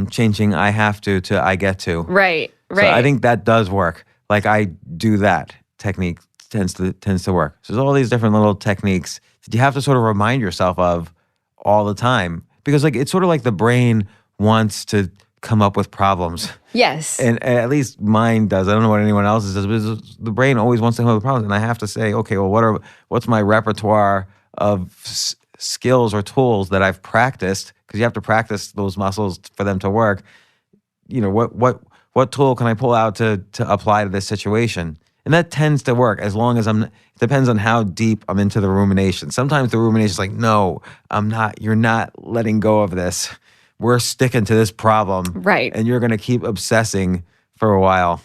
changing I have to I get to. Right. So I think that does work. Like, I do that technique tends to work. So there's all these different little techniques that you have to sort of remind yourself of all the time, because like, it's sort of like the brain wants to come up with problems. Yes. And at least mine does. I don't know what anyone else's does, but the brain always wants to come up with problems. And I have to say, okay, well, what's my repertoire of skills or tools that I've practiced? Because you have to practice those muscles for them to work. What tool can I pull out to apply to this situation? And that tends to work as long as it depends on how deep I'm into the rumination. Sometimes the rumination is like, no, I'm not, you're not letting go of this. We're sticking to this problem. Right. And you're going to keep obsessing for a while.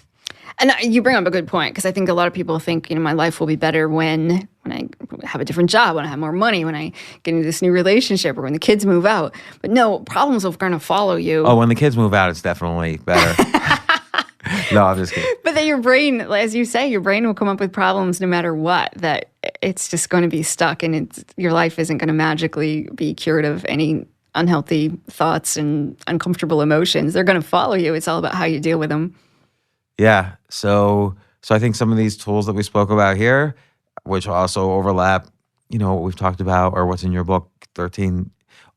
And you bring up a good point, because I think a lot of people think, my life will be better when when I have a different job, when I have more money, when I get into this new relationship, or when the kids move out. But no, problems are going to follow you. Oh, when the kids move out, it's definitely better. No, I'm just kidding. But then your brain, as you say, your brain will come up with problems no matter what, that it's just going to be stuck, and your life isn't going to magically be cured of any unhealthy thoughts and uncomfortable emotions. They're going to follow you. It's all about how you deal with them. Yeah. So I think some of these tools that we spoke about here, which also overlap, what we've talked about, or what's in your book,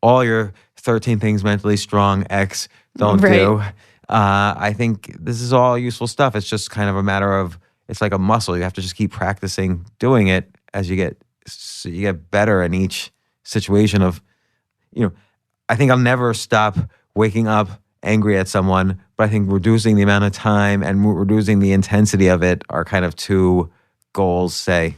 all your 13 things mentally strong X don't do. I think this is all useful stuff. It's just kind of a matter of, it's like a muscle. You have to just keep practicing doing it as you get better in each situation of, I think I'll never stop waking up angry at someone, but I think reducing the amount of time and reducing the intensity of it are kind of two goals, say.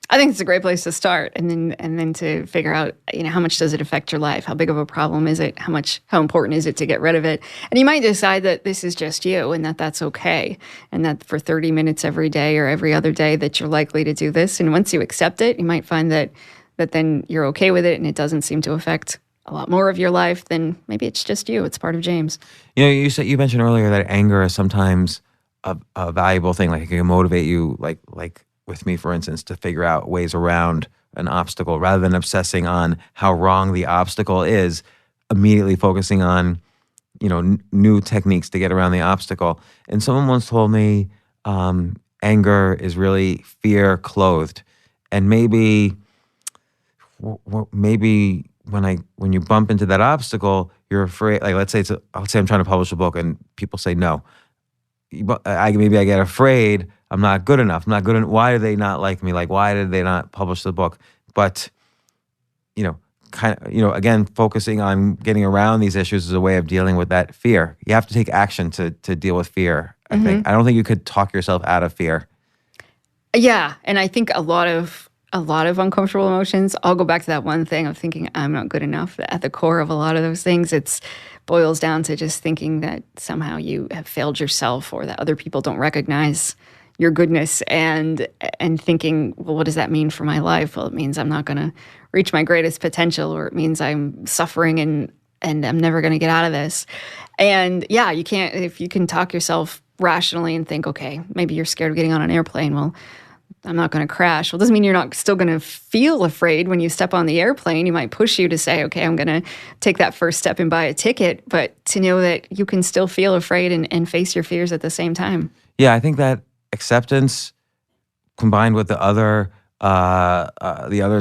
I think it's a great place to start, and then to figure out, how much does it affect your life? How big of a problem is it? How important is it to get rid of it? And you might decide that this is just you, and that's okay, and that for 30 minutes every day or every other day that you're likely to do this. And once you accept it, you might find that then you're okay with it, and it doesn't seem to affect a lot more of your life. Then maybe it's just you. It's part of James. You mentioned earlier that anger is sometimes a valuable thing. Like it can motivate you, like with me, for instance, to figure out ways around an obstacle rather than obsessing on how wrong the obstacle is, immediately focusing on, new techniques to get around the obstacle. And someone once told me anger is really fear clothed. And maybe when you bump into that obstacle, you're afraid, like let's say I'm trying to publish a book and people say no. I get afraid I'm not good enough. Why do they not like me? Like, why did they not publish the book? But, again, focusing on getting around these issues is a way of dealing with that fear. You have to take action to deal with fear, I think. I don't think you could talk yourself out of fear. Yeah, and I think a lot of uncomfortable emotions, I'll go back to that one thing of thinking I'm not good enough. At the core of a lot of those things, it boils down to just thinking that somehow you have failed yourself, or that other people don't recognize your goodness, and thinking, well, what does that mean for my life? Well, it means I'm not going to reach my greatest potential, or it means I'm suffering and I'm never going to get out of this. And yeah, you can't, if you can talk yourself rationally and think, okay, maybe you're scared of getting on an airplane. Well, I'm not going to crash. Well, it doesn't mean you're not still going to feel afraid when you step on the airplane. You might push you to say, okay, I'm going to take that first step and buy a ticket, but to know that you can still feel afraid and face your fears at the same time. Yeah, I think that acceptance combined with the other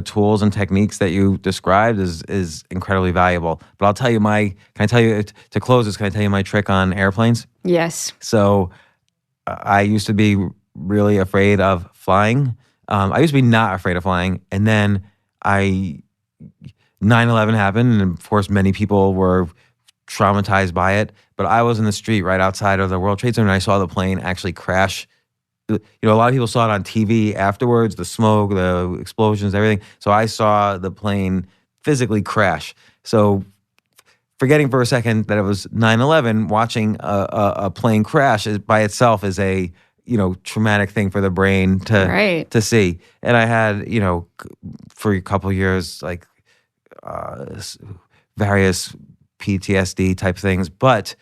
tools and techniques that you described is incredibly valuable. But I'll tell you can I tell you my trick on airplanes? Yes. So I used to be really afraid of flying. I used to be not afraid of flying. And then 9/11 happened, and of course many people were traumatized by it. But I was in the street right outside of the World Trade Center, and I saw the plane actually crash. A lot of people saw it on TV afterwards, the smoke, the explosions, everything. So I saw the plane physically crash. So forgetting for a second that it was 9/11, watching a plane crash by itself is a traumatic thing for the brain to see. And I had, for a couple of years, like various PTSD type things. But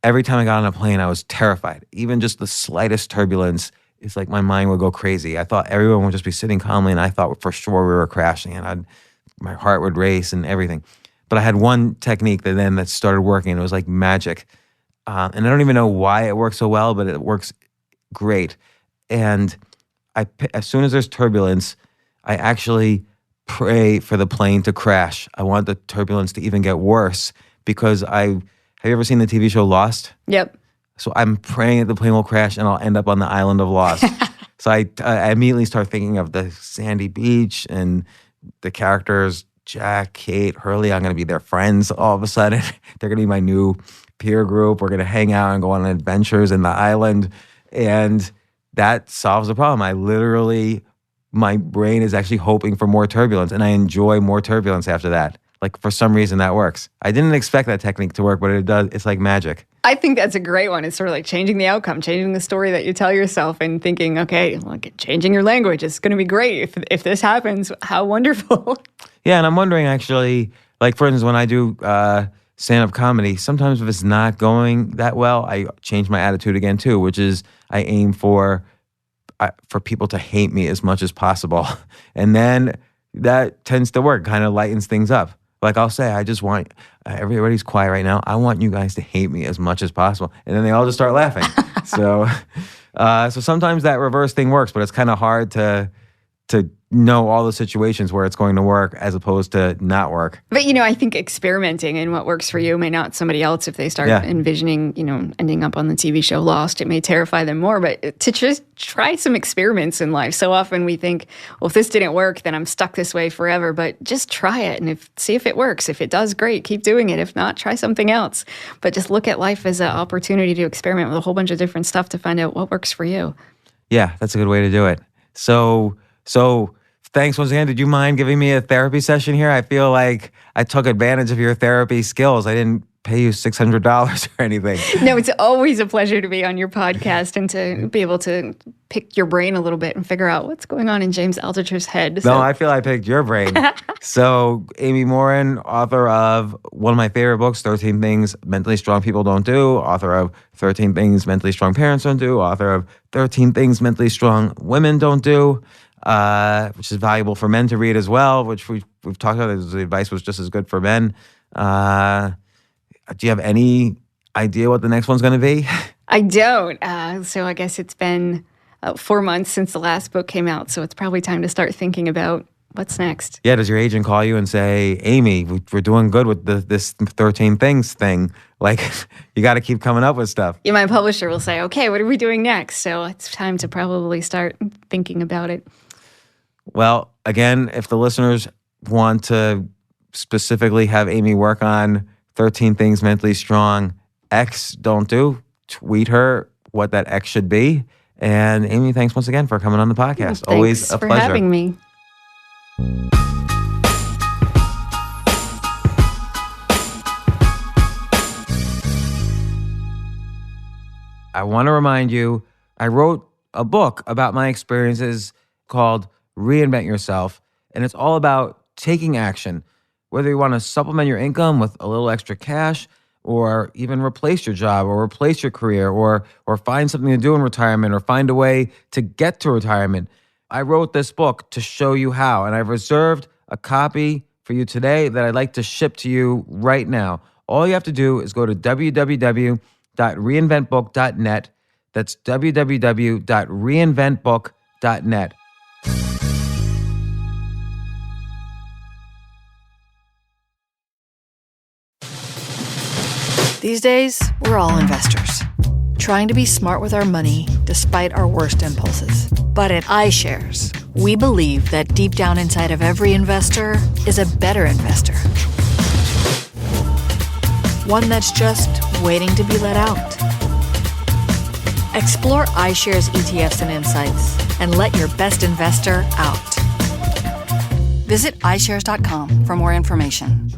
every time I got on a plane, I was terrified. Even just the slightest turbulence, it's like my mind would go crazy. I thought everyone would just be sitting calmly, and I thought for sure we were crashing, and my heart would race and everything. But I had one technique that started working, and it was like magic. And I don't even know why it works so well, but it works great. And as soon as there's turbulence, I actually pray for the plane to crash. I want the turbulence to even get worse, because have you ever seen the TV show Lost? Yep. So I'm praying that the plane will crash and I'll end up on the island of Lost. So I immediately start thinking of the sandy beach and the characters, Jack, Kate, Hurley. I'm going to be their friends all of a sudden. They're going to be my new peer group. We're going to hang out and go on adventures in the island. And that solves the problem. My brain is actually hoping for more turbulence, and I enjoy more turbulence after that. Like, for some reason that works. I didn't expect that technique to work, but it does. It's like magic. I think that's a great one. It's sort of like changing the outcome, changing the story that you tell yourself and thinking, okay, look, changing your language. It's going to be great. If this happens, how wonderful. Yeah, and I'm wondering actually, like for instance, when I do stand-up comedy, sometimes if it's not going that well, I change my attitude again too, which is I aim for people to hate me as much as possible. And then that tends to work, kind of lightens things up. Like I'll say, I just want, everybody's quiet right now. I want you guys to hate me as much as possible. And then they all just start laughing. So sometimes that reverse thing works, but it's kind of hard to know all the situations where it's going to work as opposed to not work. But, I think experimenting in what works for you may not somebody else. If they start envisioning, ending up on the TV show Lost, it may terrify them more. But to just try some experiments in life. So often we think, well, if this didn't work, then I'm stuck this way forever. But just try it and see if it works. If it does, great, keep doing it. If not, try something else. But just look at life as an opportunity to experiment with a whole bunch of different stuff to find out what works for you. Yeah, that's a good way to do it. So thanks once again. Did you mind giving me a therapy session here? I feel like I took advantage of your therapy skills. I didn't pay you $600 or anything. No, it's always a pleasure to be on your podcast and to be able to pick your brain a little bit and figure out what's going on in James Altucher's head. No, I feel I picked your brain. So Amy Morin, author of one of my favorite books, 13 Things Mentally Strong People Don't Do, author of 13 Things Mentally Strong Parents Don't Do, author of 13 Things Mentally Strong Women Don't Do, which is valuable for men to read as well, which we've talked about. The advice was just as good for men. Do you have any idea what the next one's going to be? I don't. So I guess it's been 4 months since the last book came out, so it's probably time to start thinking about what's next. Yeah, does your agent call you and say, Amy, we're doing good with this 13 things thing? Like, you got to keep coming up with stuff. Yeah, my publisher will say, okay, what are we doing next? So it's time to probably start thinking about it. Well, again, if the listeners want to specifically have Amy work on 13 Things Mentally Strong X Don't Do, tweet her what that X should be. And Amy, thanks once again for coming on the podcast. Well, always a pleasure. Thanks for having me. I want to remind you, I wrote a book about my experiences called Reinvent Yourself, and it's all about taking action. Whether you want to supplement your income with a little extra cash, or even replace your job, or replace your career, or find something to do in retirement, or find a way to get to retirement. I wrote this book to show you how, and I've reserved a copy for you today that I'd like to ship to you right now. All you have to do is go to www.reinventbook.net. That's www.reinventbook.net. These days, we're all investors, trying to be smart with our money despite our worst impulses. But at iShares, we believe that deep down inside of every investor is a better investor. One that's just waiting to be let out. Explore iShares ETFs and insights and let your best investor out. Visit iShares.com for more information.